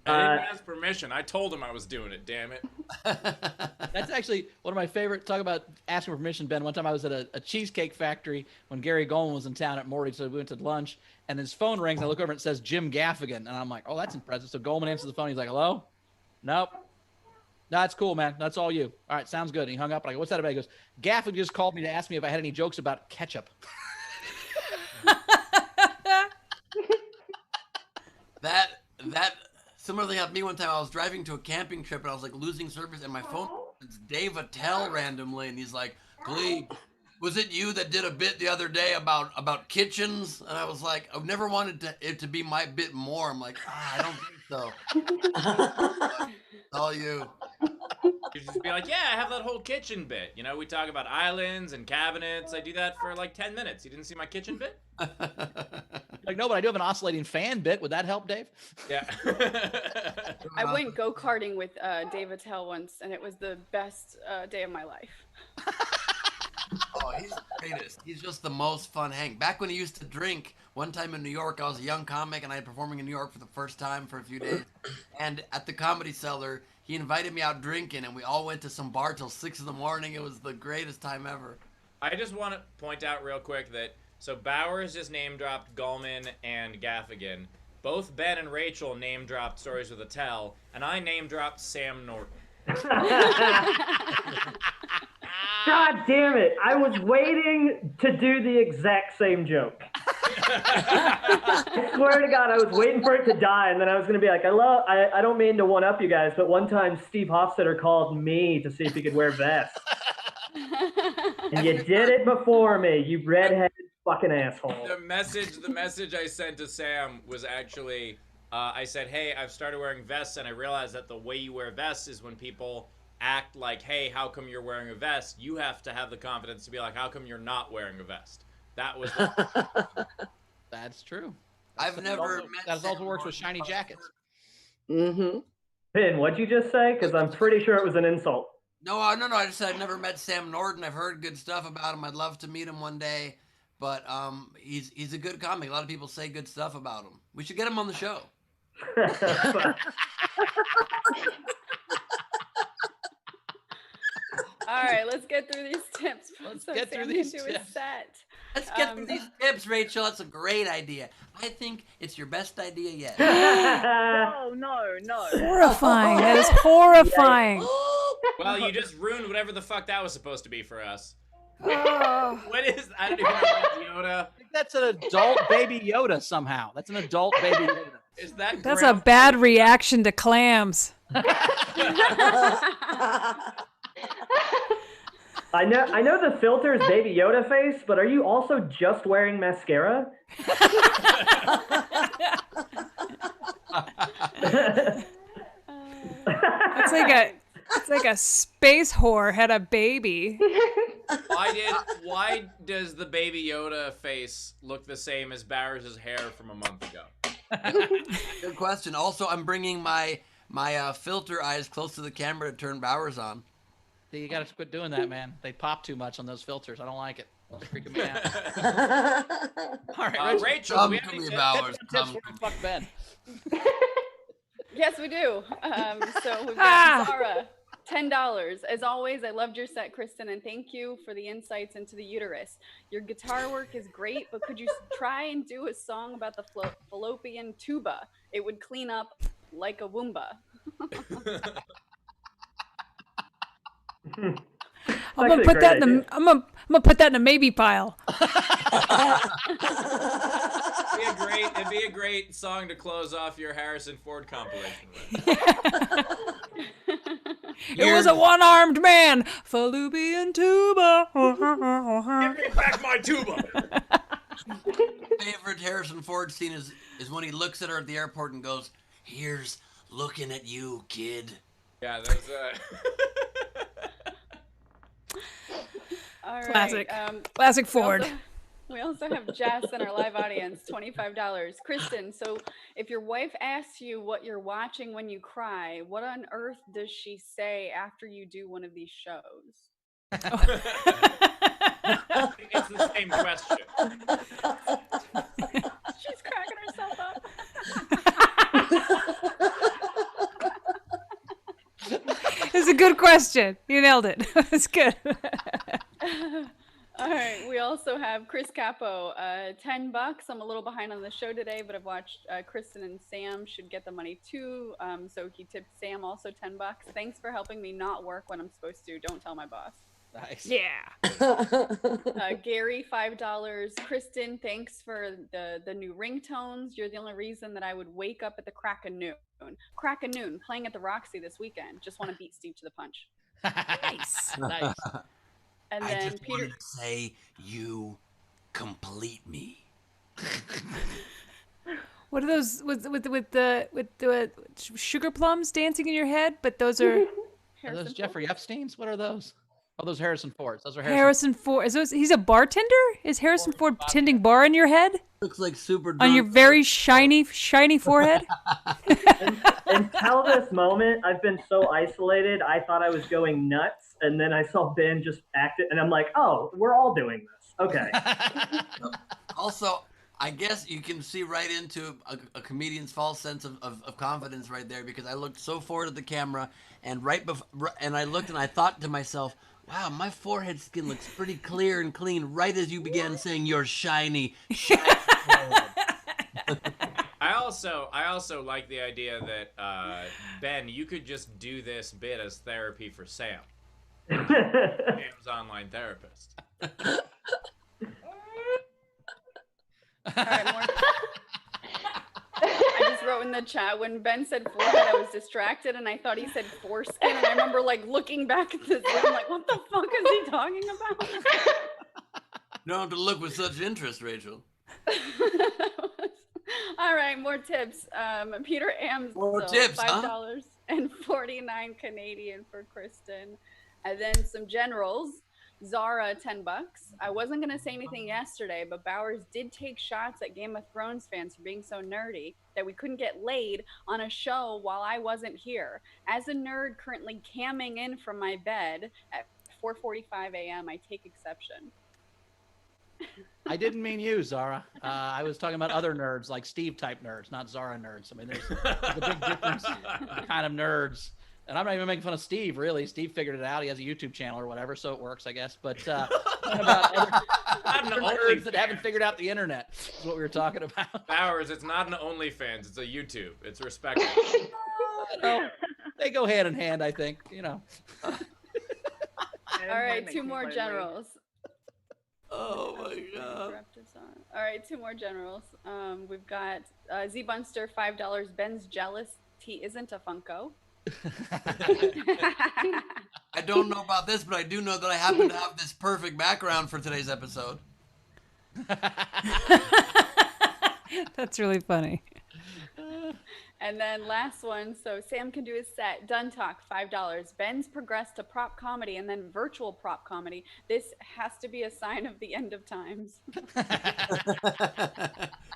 I didn't ask permission. I told him I was doing it, damn it. That's actually one of my favorite. Talk about asking for permission, Ben. One time I was at a cheesecake factory when Gary Goldman was in town at Morty, so we went to lunch, and his phone rings, and I look over and it says Jim Gaffigan, and I'm like, oh, that's impressive. So Goldman answers the phone. He's like, hello? Nope. That's cool, man. That's all you. All right, sounds good. And he hung up, and I go, what's that about? He goes, Gaffigan just called me to ask me if I had any jokes about ketchup. That similar thing happened to me one time. I was driving to a camping trip and I was like losing service, and my phone, it's Dave Attell randomly, and he's like, Gleib, was it you that did a bit the other day about kitchens? And I was like, I've never wanted it to be my bit more. I'm like, I don't think so. It's all you. You just be like, yeah, I have that whole kitchen bit. You know, we talk about islands and cabinets. I do that for like 10 minutes. You didn't see my kitchen bit? Like, no, but I do have an oscillating fan bit. Would that help, Dave? Yeah. I went go-karting with Dave Attell once, and it was the best day of my life. Oh, he's the greatest. He's just the most fun hang. Back when he used to drink, one time in New York, I was a young comic and I was performing in New York for the first time for a few days. And at the Comedy Cellar, he invited me out drinking and we all went to some bar till 6 in the morning. It was the greatest time ever. I just want to point out real quick that, so Bowers just name dropped Gallman and Gaffigan. Both Ben and Rachel name dropped Stories with a Tell, and I name dropped Sam Norton. God damn it. I was waiting to do the exact same joke. I swear to God, I was waiting for it to die, and then I was going to be like, I don't mean to one-up you guys, but one time Steve Hofstetter called me to see if he could wear vests. And you did it before me, you redheaded fucking asshole. The message I sent to Sam was actually, I said, hey, I've started wearing vests, and I realized that the way you wear vests is when people act like, hey, how come you're wearing a vest? You have to have the confidence to be like, how come you're not wearing a vest? That was That's true. I've never met That also works with shiny jackets. Mm-hmm. Pin, what'd you just say? Because I'm pretty sure it was an insult. No. I just said I've never met Sam Norton. I've heard good stuff about him. I'd love to meet him one day. But he's a good comic. A lot of people say good stuff about him. We should get him on the show. All right, let's get through these tips. Let's so get through Sam these can do his tips. set. Let's get through these tips, Rachel. That's a great idea. I think it's your best idea yet. No. Horrifying. That is horrifying. well, you just ruined whatever the fuck that was supposed to be for us. Oh. What is, I don't even know what Yoda. I think that's an adult baby Yoda somehow. That's an adult baby Yoda. Is that That's Grandpa? a bad reaction to clams. I know the filter is Baby Yoda face, but are you also just wearing mascara? It's like a space whore had a baby. Why does the Baby Yoda face look the same as Bowers' hair from a month ago? Good question. Also, I'm bringing my filter eyes close to the camera to turn Bowers on. You gotta quit doing that, man. They pop too much on those filters. I don't like it. It's freaking me out. All right, Rachel, come we have to any me, tips? Bowers. tips for fuck Ben. Yes, we do. So we've got Zara, $10. As always, I loved your set, Kristin, and thank you for the insights into the uterus. Your guitar work is great, but could you try and do a song about the fallopian tuba? It would clean up like a Woomba. I'm gonna put that in I'm gonna put that in a maybe pile. It'd be a great song to close off your Harrison Ford compilation with. It was a one-armed man, fallopian tuba. Give me back my tuba. Favorite Harrison Ford scene is when he looks at her at the airport and goes, "Here's looking at you, kid." Yeah, that's All right. Classic. Classic Ford. We also have Jess in our live audience, $25. Kristin, so if your wife asks you what you're watching when you cry, what on earth does she say after you do one of these shows? It's the same question. She's cracking herself up. It's a good question. You nailed it. It's good. All right. We also have Chris Capo, $10. I'm a little behind on the show today, but I've watched Kristin and Sam should get the money too. So he tipped Sam also $10. Thanks for helping me not work when I'm supposed to. Don't tell my boss. Nice. Yeah. Gary, $5. Kristin, thanks for the new ringtones. You're the only reason that I would wake up at the crack of noon. Crack of noon, playing at the Roxy this weekend. Just want to beat Steve to the punch. Nice. Nice. And I then just Peter. wanted to say, you complete me. What are those with the sugar plums dancing in your head? But those are Are those Jeffrey Epstein's? What are those? Oh, those Harrison Fords. Those are Harrison Ford. He's a bartender? Is Harrison Ford tending bar in your head? Looks like super drunk. On your very shiny forehead? Until this moment, I've been so isolated, I thought I was going nuts. And then I saw Ben just act it, and I'm like, oh, we're all doing this. Okay. Also, I guess you can see right into a comedian's false sense of confidence right there, because I looked so forward at the camera, and and I looked and I thought to myself, wow, my forehead skin looks pretty clear and clean right as you began saying you're shiny. I also like the idea that Ben, you could just do this bit as therapy for Sam. Sam's online therapist. All right, more. I just wrote in the chat, when Ben said forehead, I was distracted and I thought he said foreskin, and I remember like looking back at the Zoom like, what the fuck is he talking about? Don't have to look with such interest, Rachel. All right, more tips. Peter Amstel, more tips, $5.49 Canadian for Kristin. And then some generals. Zara, $10. I wasn't going to say anything yesterday, but Bowers did take shots at Game of Thrones fans for being so nerdy that we couldn't get laid on a show while I wasn't here. As a nerd currently camming in from my bed at 4:45 a.m., I take exception. I didn't mean you, Zara. I was talking about other nerds, like Steve-type nerds, not Zara nerds. I mean, there's a big difference in the kind of nerds. And I'm not even making fun of Steve, really. Steve figured it out. He has a YouTube channel or whatever, so it works, I guess. But about other nerds that haven't figured out the internet is what we were talking about. Bowers, it's not an OnlyFans. It's a YouTube. It's respectful. They go hand in hand, I think. You know. All right, two more generals. Oh my God. All right, two more generals. We've got Z Bunster, $5. Ben's jealous he isn't a Funko. I don't know about this, but I do know that I happen to have this perfect background for today's episode. That's really funny. And then last one, so Sam can do his set. Done Talk, $5. Ben's progressed to prop comedy and then virtual prop comedy. This has to be a sign of the end of times.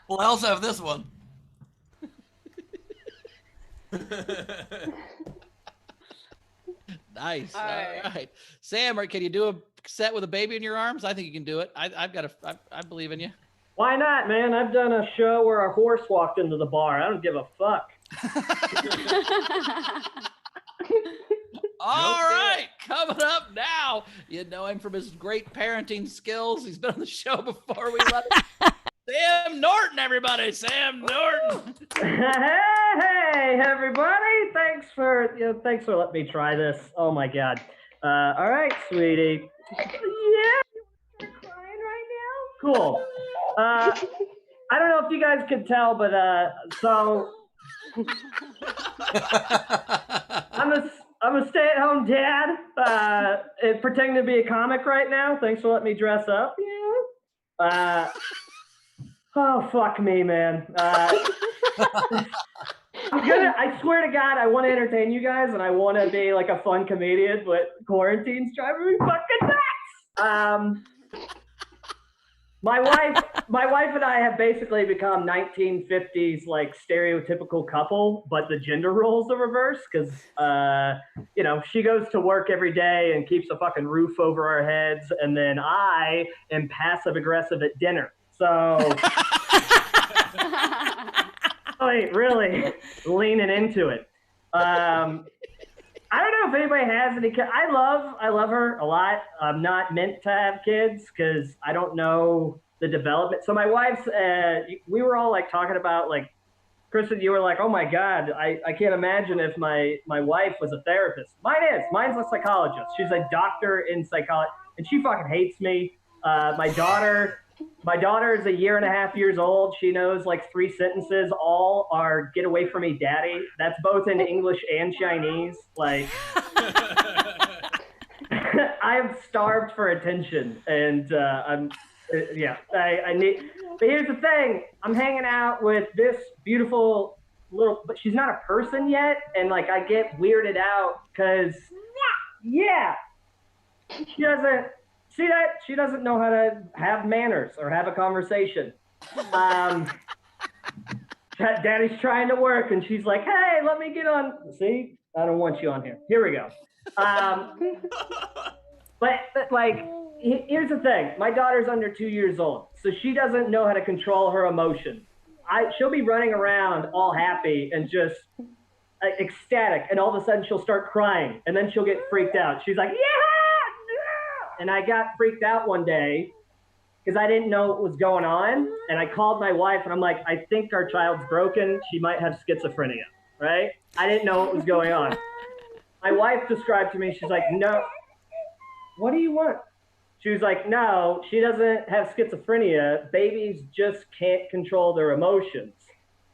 Well, I also have this one. Nice. All right. Sam, can you do a set with a baby in your arms? I think you can do it. I believe in you. Why not, man? I've done a show where a horse walked into the bar. I don't give a fuck. All right, coming up now. You know him from his great parenting skills. He's been on the show before. We love it. Sam Norton, everybody. Sam Norton. Hey, everybody. Thanks for letting me try this. Oh my God. All right, sweetie. Yeah. You're crying right now? Cool. I don't know if you guys could tell, but so I'm a stay-at-home dad, pretending to be a comic right now. Thanks for letting me dress up. Yeah. Oh, fuck me, man. I swear to God, I want to entertain you guys, and I want to be like a fun comedian, but quarantine's driving me fucking nuts. My wife and I have basically become 1950s like stereotypical couple, but the gender roles are reversed because she goes to work every day and keeps a fucking roof over our heads, and then I am passive aggressive at dinner. So really leaning into it. I don't know if anybody has any kids. I love her a lot. I'm not meant to have kids because I don't know the development. So my wife's, we were all like talking about like, Kristin, you were like, oh my God, I can't imagine if my wife was a therapist. Mine's a psychologist. She's a doctor in psychology and she fucking hates me. My daughter is 1.5 years old. She knows like 3 sentences. All are "Get away from me, daddy." That's both in English and Chinese. Like, I am starved for attention, and I need. But here's the thing: I'm hanging out with this beautiful little, but she's not a person yet, and like I get weirded out because, yeah. She doesn't see that. She doesn't know how to have manners or have a conversation. Daddy's trying to work, and she's like, "Hey, let me get on." See, I don't want you on here. Here we go. But like, here's the thing. My daughter's under 2 years old, so she doesn't know how to control her emotions. She'll be running around all happy and just ecstatic, and all of a sudden she'll start crying, and then she'll get freaked out. She's like, yeah! And I got freaked out one day because I didn't know what was going on, and I called my wife, and I'm like, I think our child's broken. She might have schizophrenia, right? I didn't know what was going on. My wife described to me, she's like, no, what do you want? She was like, no, she doesn't have schizophrenia. Babies just can't control their emotions.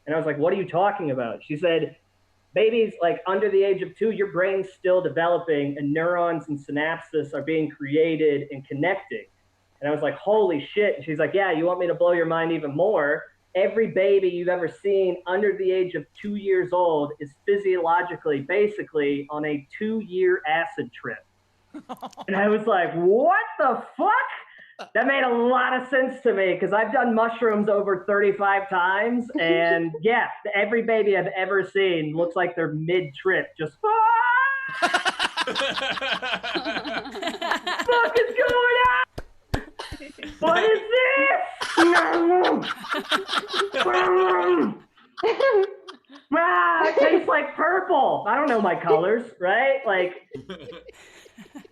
And I was like, what are you talking about? She said, babies, like under the age of 2, your brain's still developing and neurons and synapses are being created and connecting. And I was like, holy shit. And she's like, yeah, you want me to blow your mind even more? Every baby you've ever seen under the age of 2 years old is physiologically, basically on a 2-year acid trip. And I was like, what the fuck? That made a lot of sense to me because I've done mushrooms over 35 times. And yeah, every baby I've ever seen looks like they're mid-trip. Just, fuck is going on? What is this? It tastes like purple. I don't know my colors, right? Like,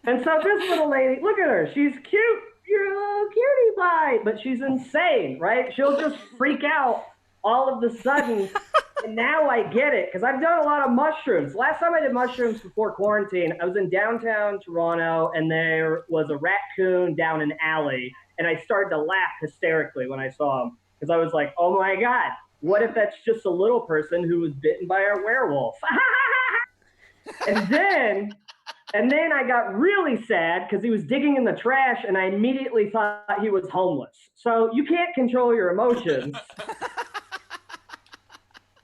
and so this little lady, look at her. She's cute. You're a little cutie pie, but she's insane, right? She'll just freak out all of a sudden. And now I get it because I've done a lot of mushrooms. Last time I did mushrooms before quarantine, I was in downtown Toronto, and there was a raccoon down an alley, and I started to laugh hysterically when I saw him because I was like, oh my God, what if that's just a little person who was bitten by a werewolf? And then I got really sad because he was digging in the trash, and I immediately thought he was homeless. So you can't control your emotions.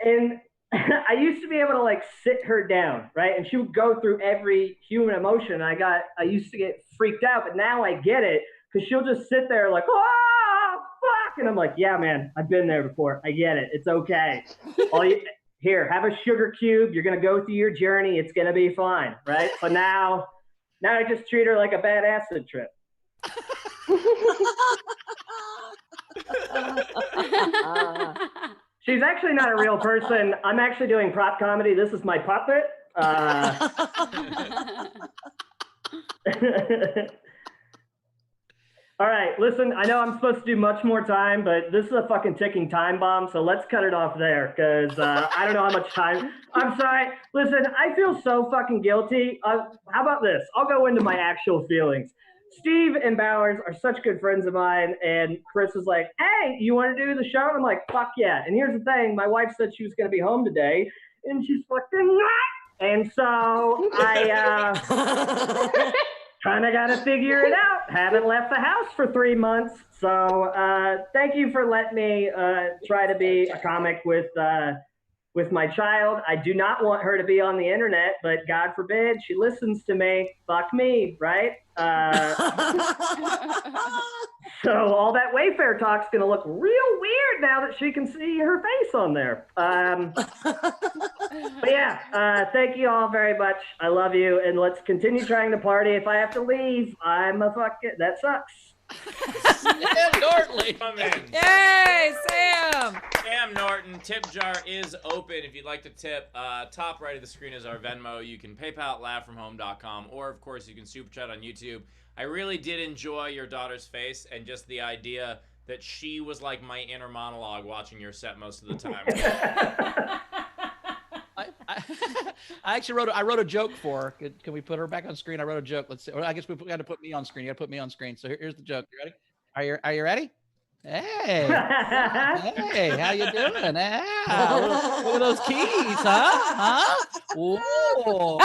And I used to be able to like sit her down, right? And she would go through every human emotion. I used to get freaked out, but now I get it because she'll just sit there like, oh, fuck. And I'm like, yeah, man, I've been there before. I get it. It's okay. Here, have a sugar cube. You're going to go through your journey. It's going to be fine, right? So now I just treat her like a bad acid trip. She's actually not a real person. I'm actually doing prop comedy. This is my puppet. All right, listen, I know I'm supposed to do much more time, but this is a fucking ticking time bomb, so let's cut it off there, because I don't know how much time. I'm sorry. Listen, I feel so fucking guilty. How about this? I'll go into my actual feelings. Steve and Bowers are such good friends of mine, and Chris was like, hey, you want to do the show? And I'm like, fuck yeah. And here's the thing. My wife said she was going to be home today, and she's fucking not. And so I kind of got to figure it out. Haven't left the house for 3 months. So thank you for letting me try to be a comic with my child. I do not want her to be on the internet, but God forbid she listens to me. Fuck me, right? So all that Wayfair talk's going to look real weird now that she can see her face on there. But yeah, thank you all very much. I love you, and let's continue trying to party. If I have to leave, I'm a fucking, that sucks. Sam Norton. Yay, Sam! Sam Norton, tip jar is open if you'd like to tip. Top right of the screen is our Venmo. You can PayPal at laughfromhome.com, or of course you can super chat on YouTube. I really did enjoy your daughter's face and just the idea that she was like my inner monologue watching your set most of the time. I actually wrote a joke for her. Can we put her back on screen? I wrote a joke. Let's see. Or I guess we got to put me on screen. You got to put me on screen. So here's the joke. You ready? Are you ready? Hey, hey, how you doing? Ah, look at those keys, huh? Ooh.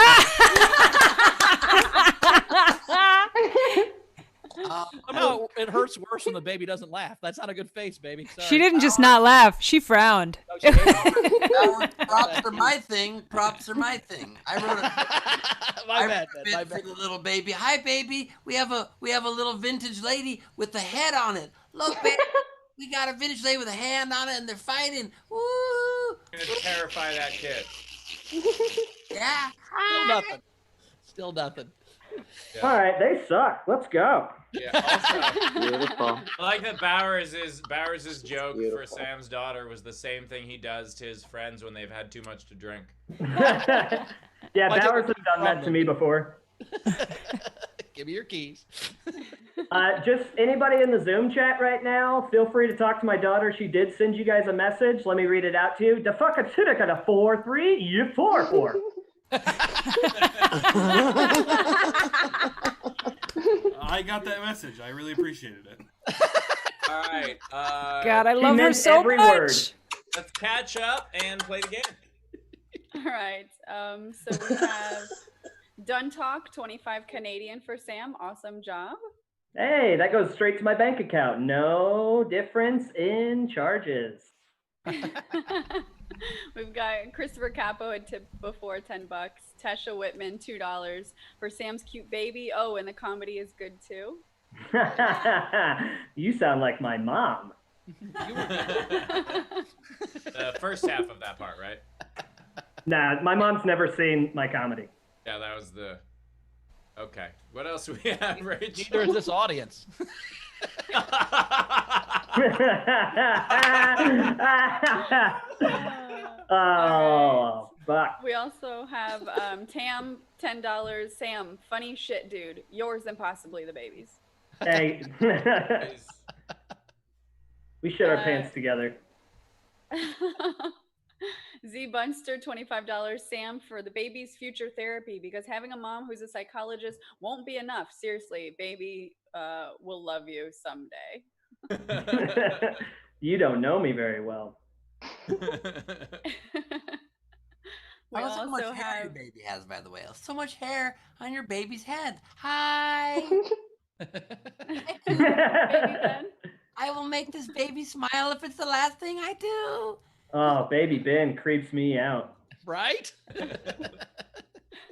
I'm out in hurts worse when the baby doesn't laugh. That's not a good face, baby. Sorry. She didn't just not laugh. She frowned. Props are my thing. Props are my thing. I wrote My bad. for the little baby. Hi, baby. We have a little vintage lady with a head on it. Look, baby. We got a vintage lady with a hand on it, and they're fighting. Woo! You're gonna terrify that kid. Yeah. Still nothing. Yeah. All right, they suck. Let's go. Yeah. Also, Beautiful. I like that Bowers' joke Beautiful. for Sam's daughter was the same thing he does to his friends when they've had too much to drink. Yeah, Bowers has done that to me before. Give me your keys. Just anybody in the Zoom chat right now, feel free to talk to my daughter. She did send you guys a message. Let me read it out to you. The fuck a chittica da 4-3 you 4-4. I got that message. I really appreciated it. All right. God, I love her meant so every much. word. Let's catch up and play the game. All right. So we have Done Talk, 25 Canadian for Sam. Awesome job. Hey, that goes straight to my bank account. No difference in charges. We've got Christopher Capo had tipped before $10. Tesha Whitman, $2 for Sam's cute baby. Oh, and the comedy is good too. You sound like my mom. The first half of that part, right? Nah, my mom's never seen my comedy. Yeah, that was the. Okay. What else do we have, Rachel? Neither is this audience. Oh, fuck. We also have Tam, $10. Sam, funny shit, dude. Yours and possibly the baby's. Hey, we shit our pants together. Z Bunster, $25. Sam, for the baby's future therapy, because having a mom who's a psychologist won't be enough. Seriously, baby will love you someday. You don't know me very well. We How much also hair your have baby has, by the way. So much hair on your baby's head. Hi. baby Ben. I will make this baby smile if it's the last thing I do. Oh, baby Ben creeps me out. Right?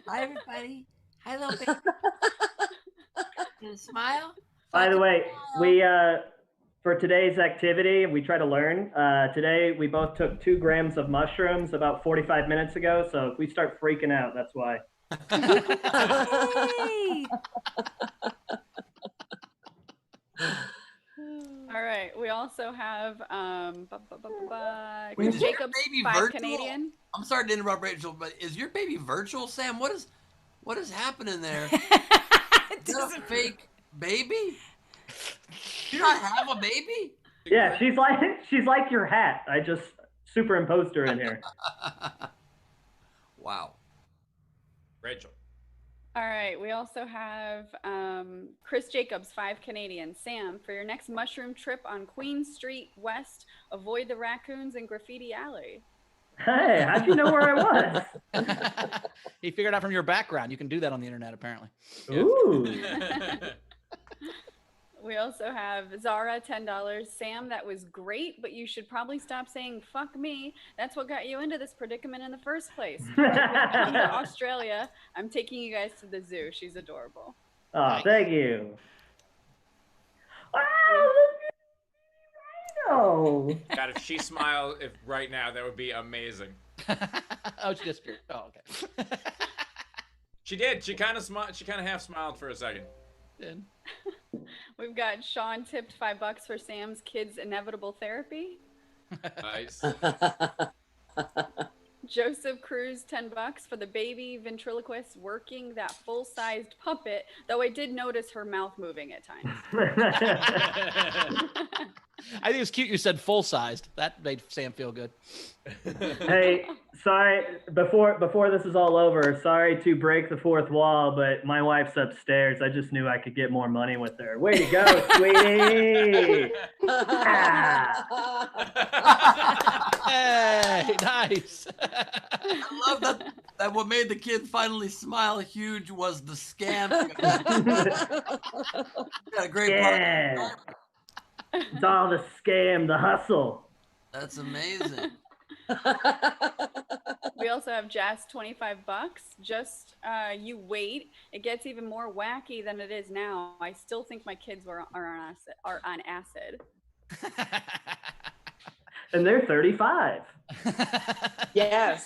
Hi, everybody. Hi, little baby. Gonna smile? By the way, we for today's activity, we try to learn. Today, we both took 2 grams of mushrooms about 45 minutes ago. So if we start freaking out, that's why. Yay! All right. We also have Wait, is your Jacob, baby 5 virtual? Canadian. I'm sorry to interrupt, Rachel, but is your baby virtual, Sam? What is happening there? Is that a fake baby? Do you not have a baby? Yeah, she's like your hat. I just superimposed her in here. Wow. Rachel. All right. We also have Chris Jacobs, 5 Canadian. Sam, for your next mushroom trip on Queen Street West, avoid the raccoons and Graffiti Alley. Hey, how'd you know where I was? He figured out from your background. You can do that on the internet, apparently. Ooh. We also have Zara, $10. Sam, that was great, but you should probably stop saying "fuck me." That's what got you into this predicament in the first place. When you come to Australia, I'm taking you guys to the zoo. She's adorable. Oh, Nice. thank you. Oh, look at God, if she smiled right now, that would be amazing. Oh, she disappeared. Oh, okay. She did. She kind of half smiled for a second. Then. We've got Sean tipped $5 for Sam's kids' inevitable therapy. Nice. Joseph Cruz, $10 for the baby ventriloquist working that full-sized puppet, though I did notice her mouth moving at times. I think it was cute you said full-sized. That made Sam feel good. Hey, sorry, before this is all over, sorry to break the fourth wall, but my wife's upstairs. I just knew I could get more money with her. Way to go, sweetie! Ah. Hey, nice. I love that what made the kid finally smile huge was the scam. Got a great part. It's all the scam, the hustle. That's amazing. We also have Jazz $25. Just you wait. It gets even more wacky than it is now. I still think my kids are on acid. And they're 35. Yes.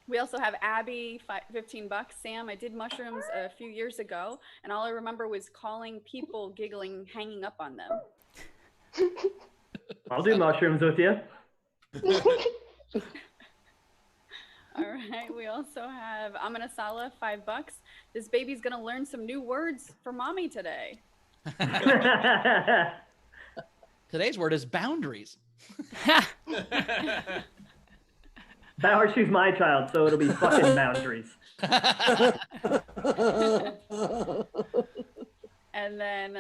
We also have Abby, $15. Sam, I did mushrooms a few years ago, and all I remember was calling people, giggling, hanging up on them. I'll do mushrooms with you. All right. We also have Amanasala, $5. This baby's gonna learn some new words for mommy today. Today's word is boundaries. Bauer, she's my child, so it'll be fucking boundaries. And then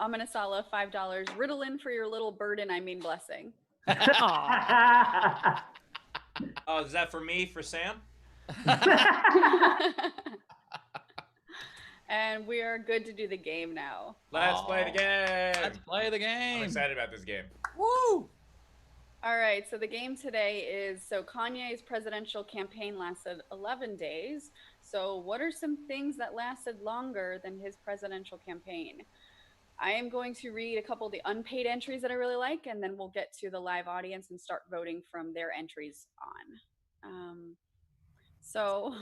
Amanasala, $5. Ritalin for your little burden, I mean blessing. Oh, is that for me, for Sam? And we are good to do the game now. Let's play the game. Let's play the game. I'm excited about this game. Woo! All right, so the game today is, so Kanye's presidential campaign lasted 11 days. So what are some things that lasted longer than his presidential campaign? I am going to read a couple of the unpaid entries that I really like, and then we'll get to the live audience and start voting from their entries on. So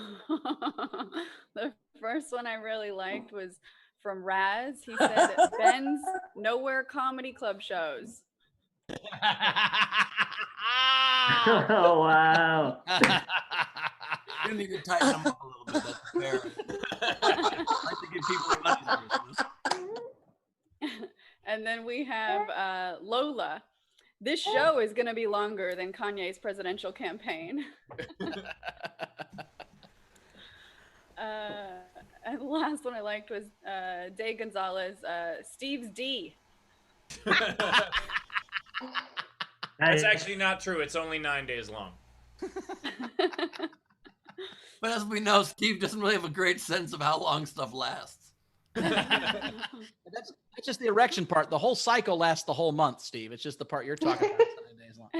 the first one I really liked was from Raz. He said, Ben's Nowhere Comedy Club shows. Oh, wow. You need to tighten them up a little bit. That's fair. I like to give people a And then we have Lola. This show is going to be longer than Kanye's presidential campaign. And the last one I liked was Day Gonzalez, Steve's D. That's actually not true. It's only 9 days long. But as we know, Steve doesn't really have a great sense of how long stuff lasts. That's just the erection part. The whole cycle lasts the whole month, Steve. It's just the part you're talking about. 7 days long.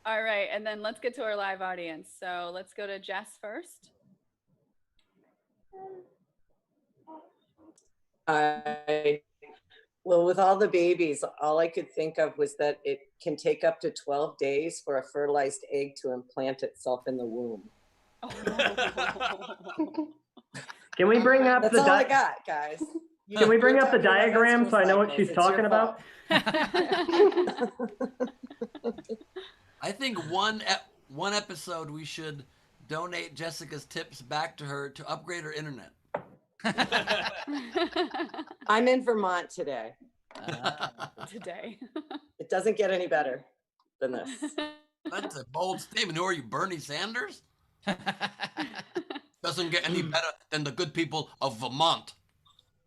All right, and then let's get to our live audience. So let's go to Jess first. Well, with all the babies, all I could think of was that it can take up to 12 days for a fertilized egg to implant itself in the womb. Can we bring up That's the all I got, guys. Can we bring up the diagram so I know what she's talking about? I think one episode we should donate Jessica's tips back to her to upgrade her internet. I'm in Vermont today. Today. It doesn't get any better than this. That's a bold statement. Who are you, Bernie Sanders? Doesn't get any better than the good people of Vermont.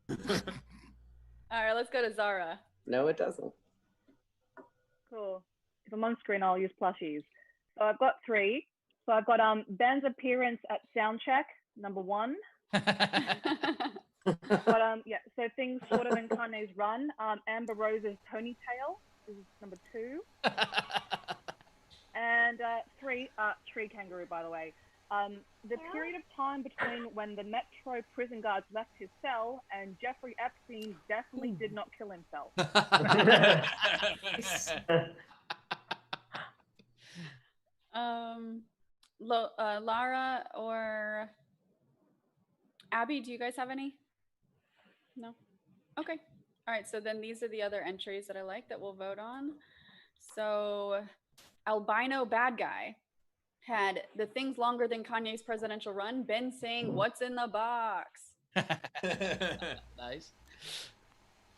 All right, let's go to Zara. No, it doesn't. Cool. If I'm on screen, I'll use plushies. So I've got 3. So I've got Ben's appearance at Soundcheck, number 1. But yeah, so things shorter than Kanye's run. Amber Rose's ponytail is number 2. And 3, tree kangaroo, by the way. The period of time between when the Metro prison guards left his cell and Jeffrey Epstein definitely did not kill himself. Lara or Abby, do you guys have any? No? Okay. All right, so then these are the other entries that I like that we'll vote on. So Albino Bad Guy had the things longer than Kanye's presidential run. Ben saying, "What's in the box?" Nice.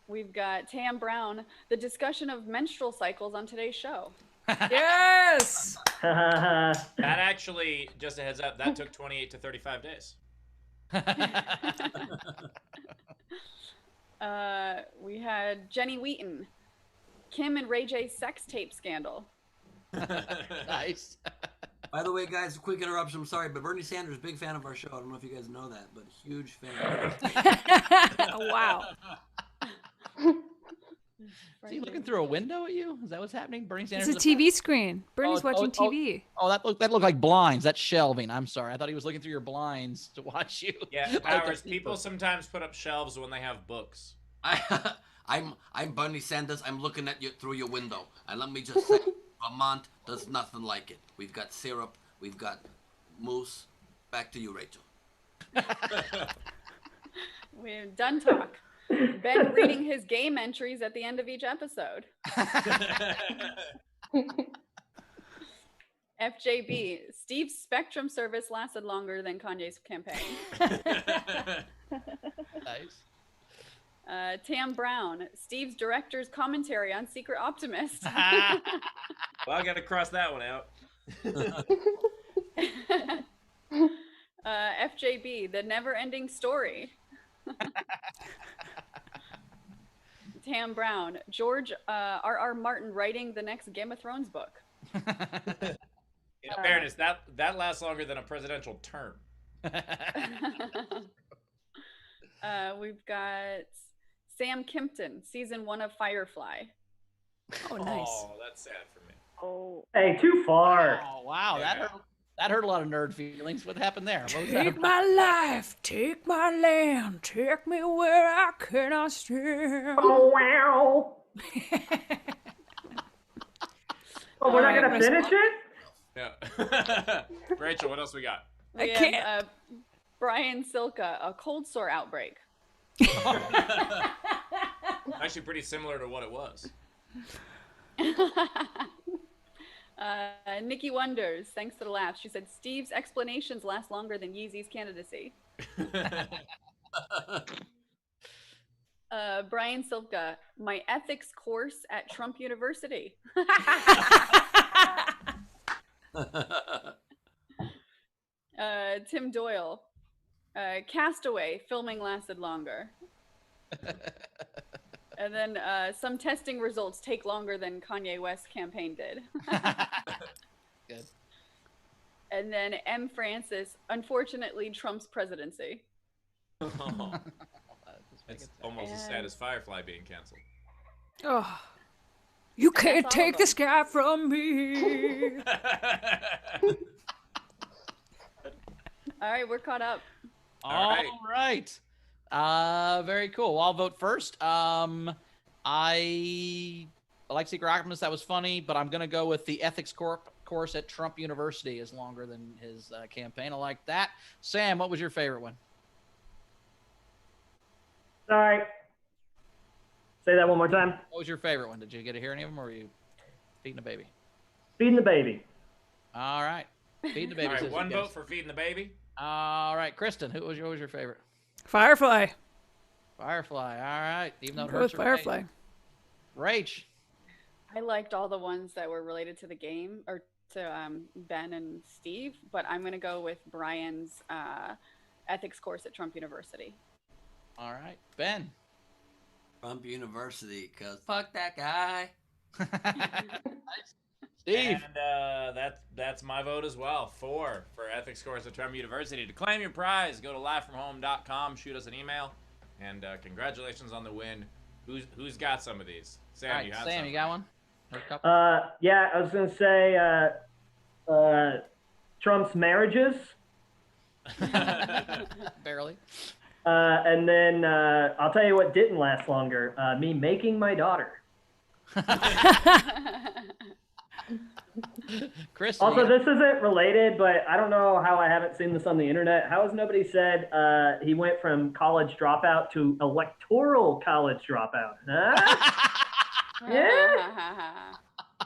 We've got Tam Brown, the discussion of menstrual cycles on today's show. Yes. That actually, just a heads up, that took 28 to 35 days. We had Jenny Wheaton. Kim and Ray J's sex tape scandal. Nice. By the way, guys, quick interruption. I'm sorry, but Bernie Sanders, big fan of our show. I don't know if you guys know that, but huge fan. Wow. Is he looking through a window at you? Is that what's happening? Bernie Sanders. It's a TV screen. Bernie's watching TV. Oh, that looked like blinds. That's shelving. I'm sorry. I thought he was looking through your blinds to watch you. Yeah, Powers. People sometimes put up shelves when they have books. I'm Bernie Sanders. I'm looking at you through your window, and let me just say, Vermont does nothing like it. We've got syrup. We've got mousse. Back to you, Rachel. We're done talk. Ben reading his game entries at the end of each episode. FJB, Steve's Spectrum service lasted longer than Kanye's campaign. Nice. Tam Brown, Steve's director's commentary on Secret Optimist. Well, I got to cross that one out. FJB, the never-ending story. Tam Brown, George R.R. Martin writing the next Game of Thrones book. In fairness, that lasts longer than a presidential term. We've got Sam Kimpton, season 1 of Firefly. Oh, nice. Oh, that's sad for me. Oh. Hey, too far. Oh, wow. Yeah. That hurt a lot of nerd feelings. What happened there? What was that Take about? my life, take my land, take me where I cannot stand. Oh, wow. Oh, we're not going to finish it? Yeah. Rachel, what else we got? We have Brian Silka, a cold sore outbreak. Actually, pretty similar to what it was. Nikki Wonders, thanks to the laugh. She said, Steve's explanations last longer than Yeezy's candidacy. Brian Silka, my ethics course at Trump University. Tim Doyle, Castaway, filming lasted longer. And then some testing results take longer than Kanye West's campaign did. Good. And then M. Francis, unfortunately, Trump's presidency. Oh, it's almost as sad as Firefly being canceled. Oh, you can't take this guy from me. All right, we're caught up. All right. Very cool. Well, I'll vote first. I like Secret Optimist. That was funny, but I'm going to go with the ethics course at Trump University is longer than his campaign. I like that. Sam, what was your favorite one? Sorry. Say that one more time. What was your favorite one? Did you get to hear any of them, or were you feeding the baby? Feeding the baby. All right. Feeding the baby. All right, says one yes. vote for feeding the baby. All right, Kristin, what was your favorite? Firefly. Firefly. All right. Even though it Go hurts with her face. Firefly. Rach. I liked all the ones that were related to the game, or to Ben and Steve, but I'm going to go with Brian's ethics course at Trump University. All right. Ben. Trump University, because fuck that guy. Steve. And that's my vote as well. 4 for ethics course at Trump University. To claim your prize, go to livefromhome.com, shoot us an email, and congratulations on the win. Who's got some of these? Sam, All right, you have Sam, some? you got one? Or a couple? Yeah, I was going to say Trump's marriages. Barely. And then I'll tell you what didn't last longer. Me making my daughter. Chris. Also, this isn't related, but I don't know how I haven't seen this on the internet. How has nobody said he went from college dropout to electoral college dropout? Huh? Yeah?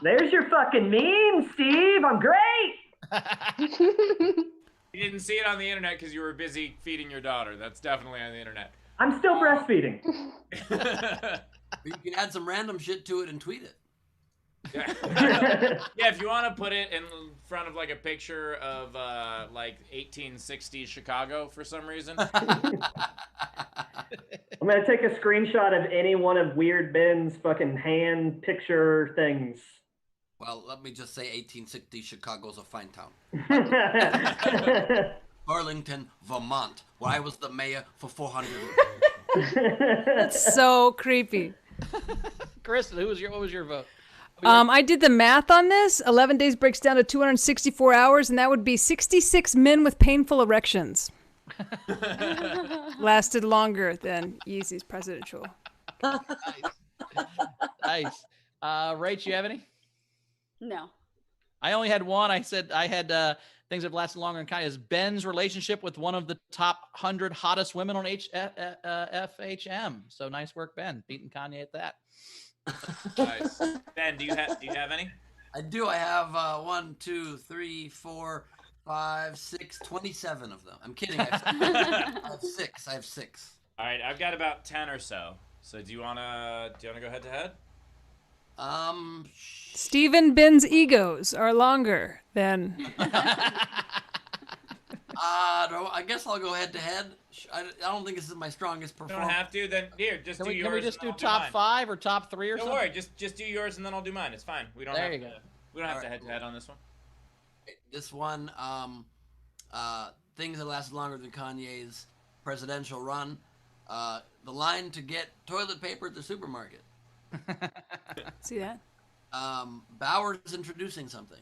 There's your fucking meme, Steve. I'm great. You didn't see it on the internet because you were busy feeding your daughter. That's definitely on the internet. I'm still breastfeeding. You can add some random shit to it and tweet it. Yeah. Yeah, if you want to put it in front of like a picture of like 1860s Chicago for some reason. I'm gonna take a screenshot of any one of Weird Ben's fucking hand picture things. Well, let me just say 1860 Chicago's a fine town. Burlington, Vermont, where I was the mayor for 400 years. That's so creepy. Kristin, what was your vote? I did the math on this. 11 days breaks down to 264 hours, and that would be 66 men with painful erections. Lasted longer than Yeezy's presidential. Nice. Rach, you have any? No. I only had one. I said I had things that have lasted longer than Kanye's. Ben's relationship with one of the top 100 hottest women on FHM. So nice work, Ben, beating Kanye at that. Nice. Ben, do you have any? I do. I have 1, 2, 3, 4, 5, 6, 27 of them. I'm kidding. I have 6. I have 6. All right, I've got about 10 or so. So do you wanna go head to head? Steve and Ben's egos are longer than. I guess I'll go head to head. I don't think this is my strongest performance. Don't have to. Then here, just do yours. Can we just do top 5 or top 3 or something? Don't worry. Just do yours and then I'll do mine. It's fine. We don't have to head to head on this one. This one, things that lasted longer than Kanye's presidential run. The line to get toilet paper at the supermarket. See that? Bauer's introducing something.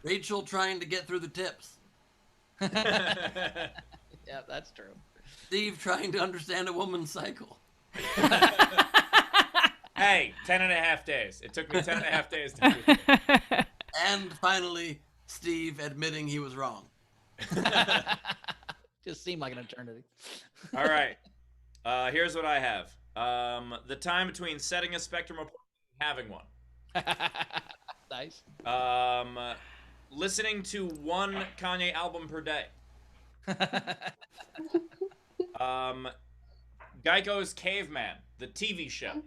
Rachel trying to get through the tips. Yeah, that's true. Steve trying to understand a woman's cycle. Hey, 10.5 days. It took me 10.5 days to do it. And finally, Steve admitting he was wrong. Just seemed like an eternity. All right. Here's what I have. The time between setting a Spectrum appointment and having one. Nice. Listening to one Kanye album per day. Geico's Caveman, the TV show.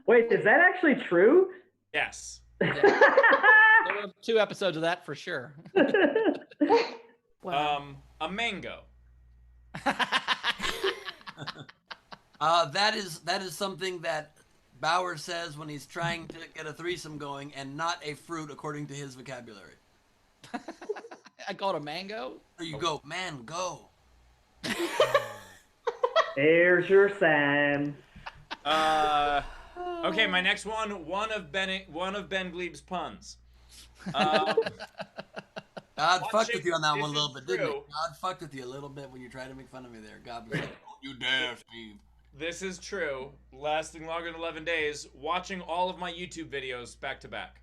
Wait, is that actually true? Yes. Yeah. There were 2 episodes of that for sure. A mango. That is something that Bauer says when he's trying to get a threesome going, and not a fruit according to his vocabulary. I call it a mango. There you go, man, go. Here's your sign. Okay, my next one of Ben Gleib's puns. God fucked with you on that one a little bit, didn't he? God fucked with you a little bit when you tried to make fun of me there. God was like, don't you dare, Steve. This is true. Lasting longer than 11 days. Watching all of my YouTube videos back to back.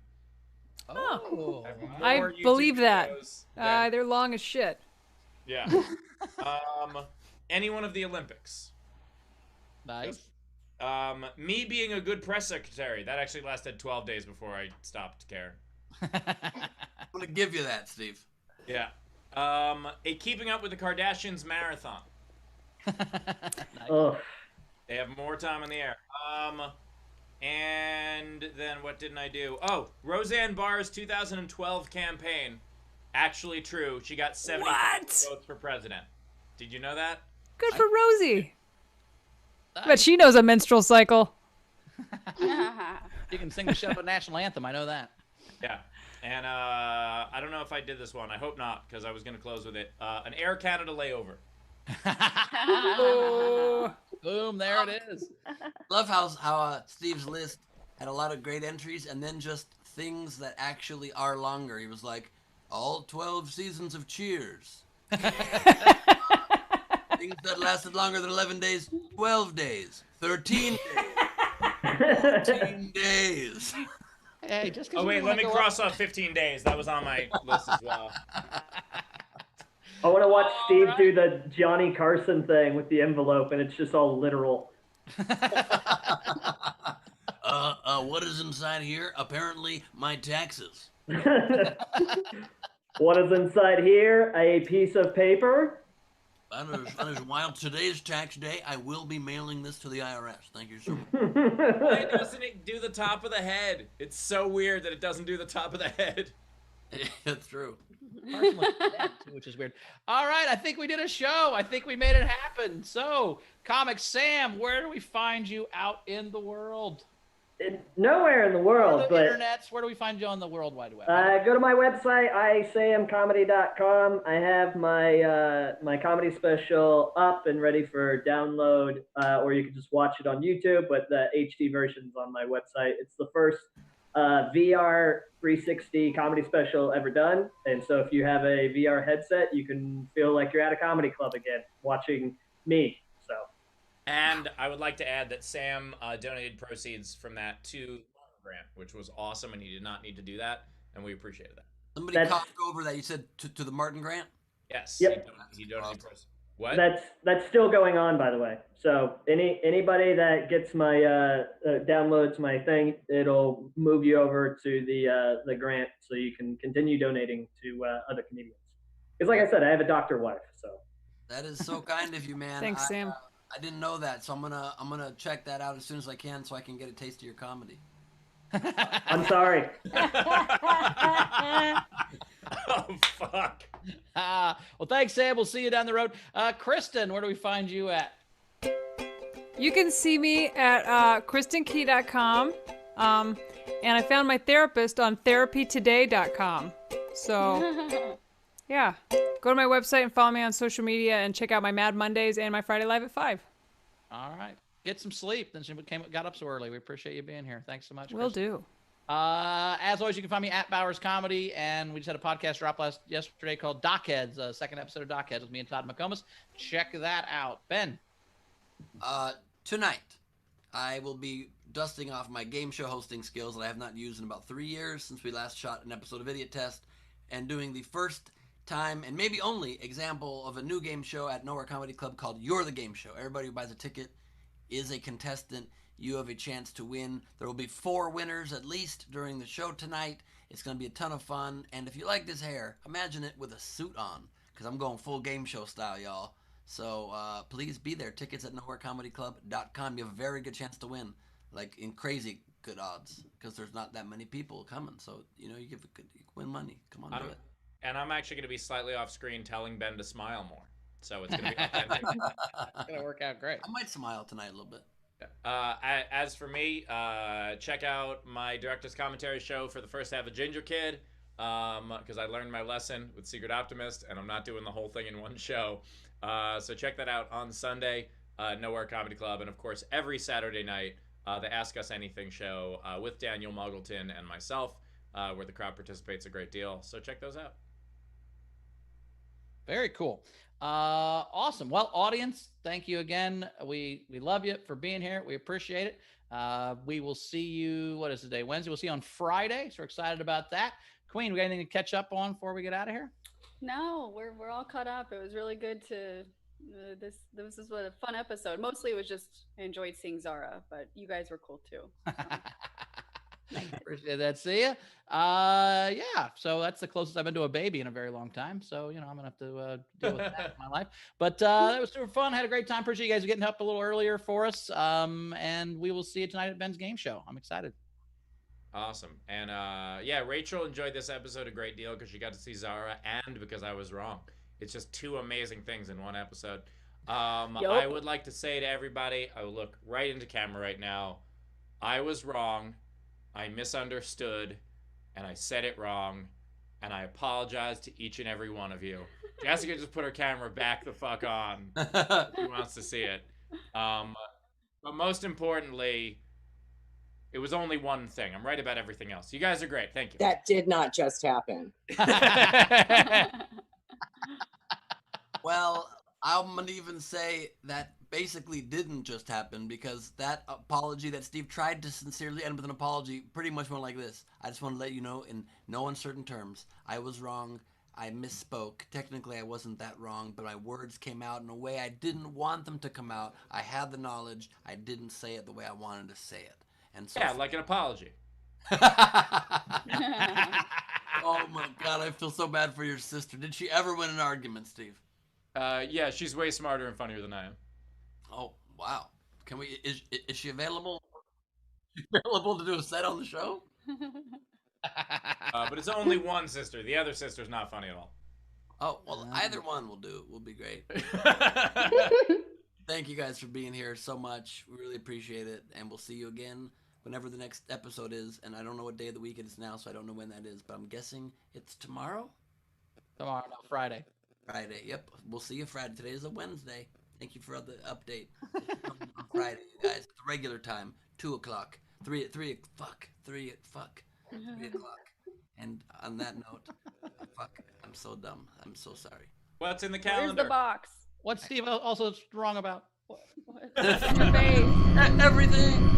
Oh, I believe that. They're long as shit. Yeah. Any one of the Olympics. Nice. Me being a good press secretary. That actually lasted 12 days before I stopped to care. I'm gonna give you that, Steve. Yeah. A Keeping Up with the Kardashians marathon. Nice. They have more time in the air. And then what didn't I do? Oh, Roseanne Barr's 2012 campaign. Actually true. She got 70 votes for president. Did you know that? Good for Rosie. But she knows a menstrual cycle. You can sing the Shetland national anthem. I know that. Yeah. And I don't know if I did this one. I hope not, because I was going to close with it. An Air Canada layover. Boom, there it is. Love how Steve's list had a lot of great entries and then just things that actually are longer. He was like, all 12 seasons of Cheers. Things that lasted longer than 11 days, 12 days, 13 days, 14 days. Hey, just oh, wait, let me cross off 15 days. That was on my list as well. I want to watch Steve do the Johnny Carson thing with the envelope, and it's just all literal. What is inside here? Apparently, my taxes. What is inside here? A piece of paper? That is wild. Today's tax day. I will be mailing this to the IRS. Thank you so much. Why doesn't it do the top of the head? It's so weird that it doesn't do the top of the head. That's true. Which is weird. All right, I think we did a show. I think we made it happen. So, Comic Sam, where do we find you out in the world? Nowhere in the world, but internets. Where do we find you on the World Wide Web? Go to my website, isamcomedy.com. I have my my comedy special up and ready for download, or you can just watch it on YouTube. But the HD version's on my website. It's the first VR 360 comedy special ever done, and so if you have a VR headset, you can feel like you're at a comedy club again, watching me. So. And I would like to add that Sam donated proceeds from that to the grant, which was awesome, and he did not need to do that, and we appreciated that. Somebody coughed over that. You said to the Martin grant? Yes. Yep. He donated proceeds. What? That's still going on, by the way. So anybody that gets my downloads my thing, it'll move you over to the grant, so you can continue donating to other comedians. Because, like I said, I have a doctor wife. So that is so kind of you, man. Thanks, Sam. I didn't know that, so I'm gonna check that out as soon as I can, so I can get a taste of your comedy. I'm sorry. Oh, fuck. Well, thanks, Sam. We'll see you down the road. Kristin, where do we find you at? You can see me at kristinkey.com. And I found my therapist on therapytoday.com. So, yeah. Go to my website and follow me on social media and check out my Mad Mondays and my Friday Live at 5. All right. Get some sleep. Then she got up so early. We appreciate you being here. Thanks so much. Will do. As always, you can find me at Bowers Comedy, and we just had a podcast drop yesterday called Dockheads, second episode of Dockheads with me and Todd McComas. Check that out. Ben. Tonight, I will be dusting off my game show hosting skills that I have not used in about 3 years since we last shot an episode of Idiot Test, and doing the first time and maybe only example of a new game show at Nowhere Comedy Club called You're the Game Show. Everybody who buys a ticket is a contestant. You have a chance to win. There will be 4 winners at least during the show tonight. It's going to be a ton of fun. And if you like this hair, imagine it with a suit on, because I'm going full game show style, y'all. So please be there. Tickets at nowherecomedyclub.com. You have a very good chance to win, like in crazy good odds, because there's not that many people coming. So, you can win money. Come on, do it. And I'm actually going to be slightly off screen telling Ben to smile more. So it's going to be authentic. It's going to work out great. I might smile tonight a little bit. As for me, check out my director's commentary show for the first half of Ginger Kid, because I learned my lesson with Secret Optimist, and I'm not doing the whole thing in one show. So check that out on Sunday, Nowhere Comedy Club, and of course every Saturday night, the Ask Us Anything show with Daniel Muggleton and myself, where the crowd participates a great deal. So check those out. Very cool. Awesome. Well, audience, thank you again. We love you for being here. We appreciate it. We will see you, what is today? Wednesday. We'll see you on Friday. So we're excited about that. Queen, we got anything to catch up on before we get out of here? No, we're all caught up. It was really good to this was a fun episode. Mostly it was just I enjoyed seeing Zara, but you guys were cool too. Appreciate that. See ya. Yeah. So that's the closest I've been to a baby in a very long time. So, I'm going to have to deal with that in my life. But that was super fun. Had a great time. Appreciate you guys getting up a little earlier for us. And we will see you tonight at Ben's game show. I'm excited. Awesome. And yeah, Rachel enjoyed this episode a great deal because she got to see Zara and because I was wrong. It's just 2 amazing things in one episode. I would like to say to everybody, I will look right into camera right now. I was wrong. I misunderstood, and I said it wrong, and I apologize to each and every one of you. Jessica just put her camera back the fuck on. She wants to see it. But most importantly, it was only one thing. I'm right about everything else. You guys are great. Thank you. That did not just happen. Well, I'm going to even say that basically didn't just happen, because that apology that Steve tried to sincerely end with an apology pretty much went like this. I just want to let you know in no uncertain terms, I was wrong. I misspoke. Technically, I wasn't that wrong, but my words came out in a way I didn't want them to come out. I had the knowledge. I didn't say it the way I wanted to say it. And so yeah, like an apology. Oh my God, I feel so bad for your sister. Did she ever win an argument, Steve? Yeah, she's way smarter and funnier than I am. Oh, wow. Can we? Is she available? Available to do a set on the show? But it's only one sister. The other sister's not funny at all. Oh, well, either one will do. Will be great. Thank you guys for being here so much. We really appreciate it. And we'll see you again whenever the next episode is. And I don't know what day of the week it is now, so I don't know when that is. But I'm guessing it's tomorrow? Tomorrow, no, Friday. Friday, yep. We'll see you Friday. Today is a Wednesday. Thank you for the update. On Friday, you guys. The regular time, 2 o'clock. 3 o'clock. And on that note, fuck, I'm so dumb. I'm so sorry. What's in the calendar? Where's the box? What's Steve also wrong about? What's in your face? Everything.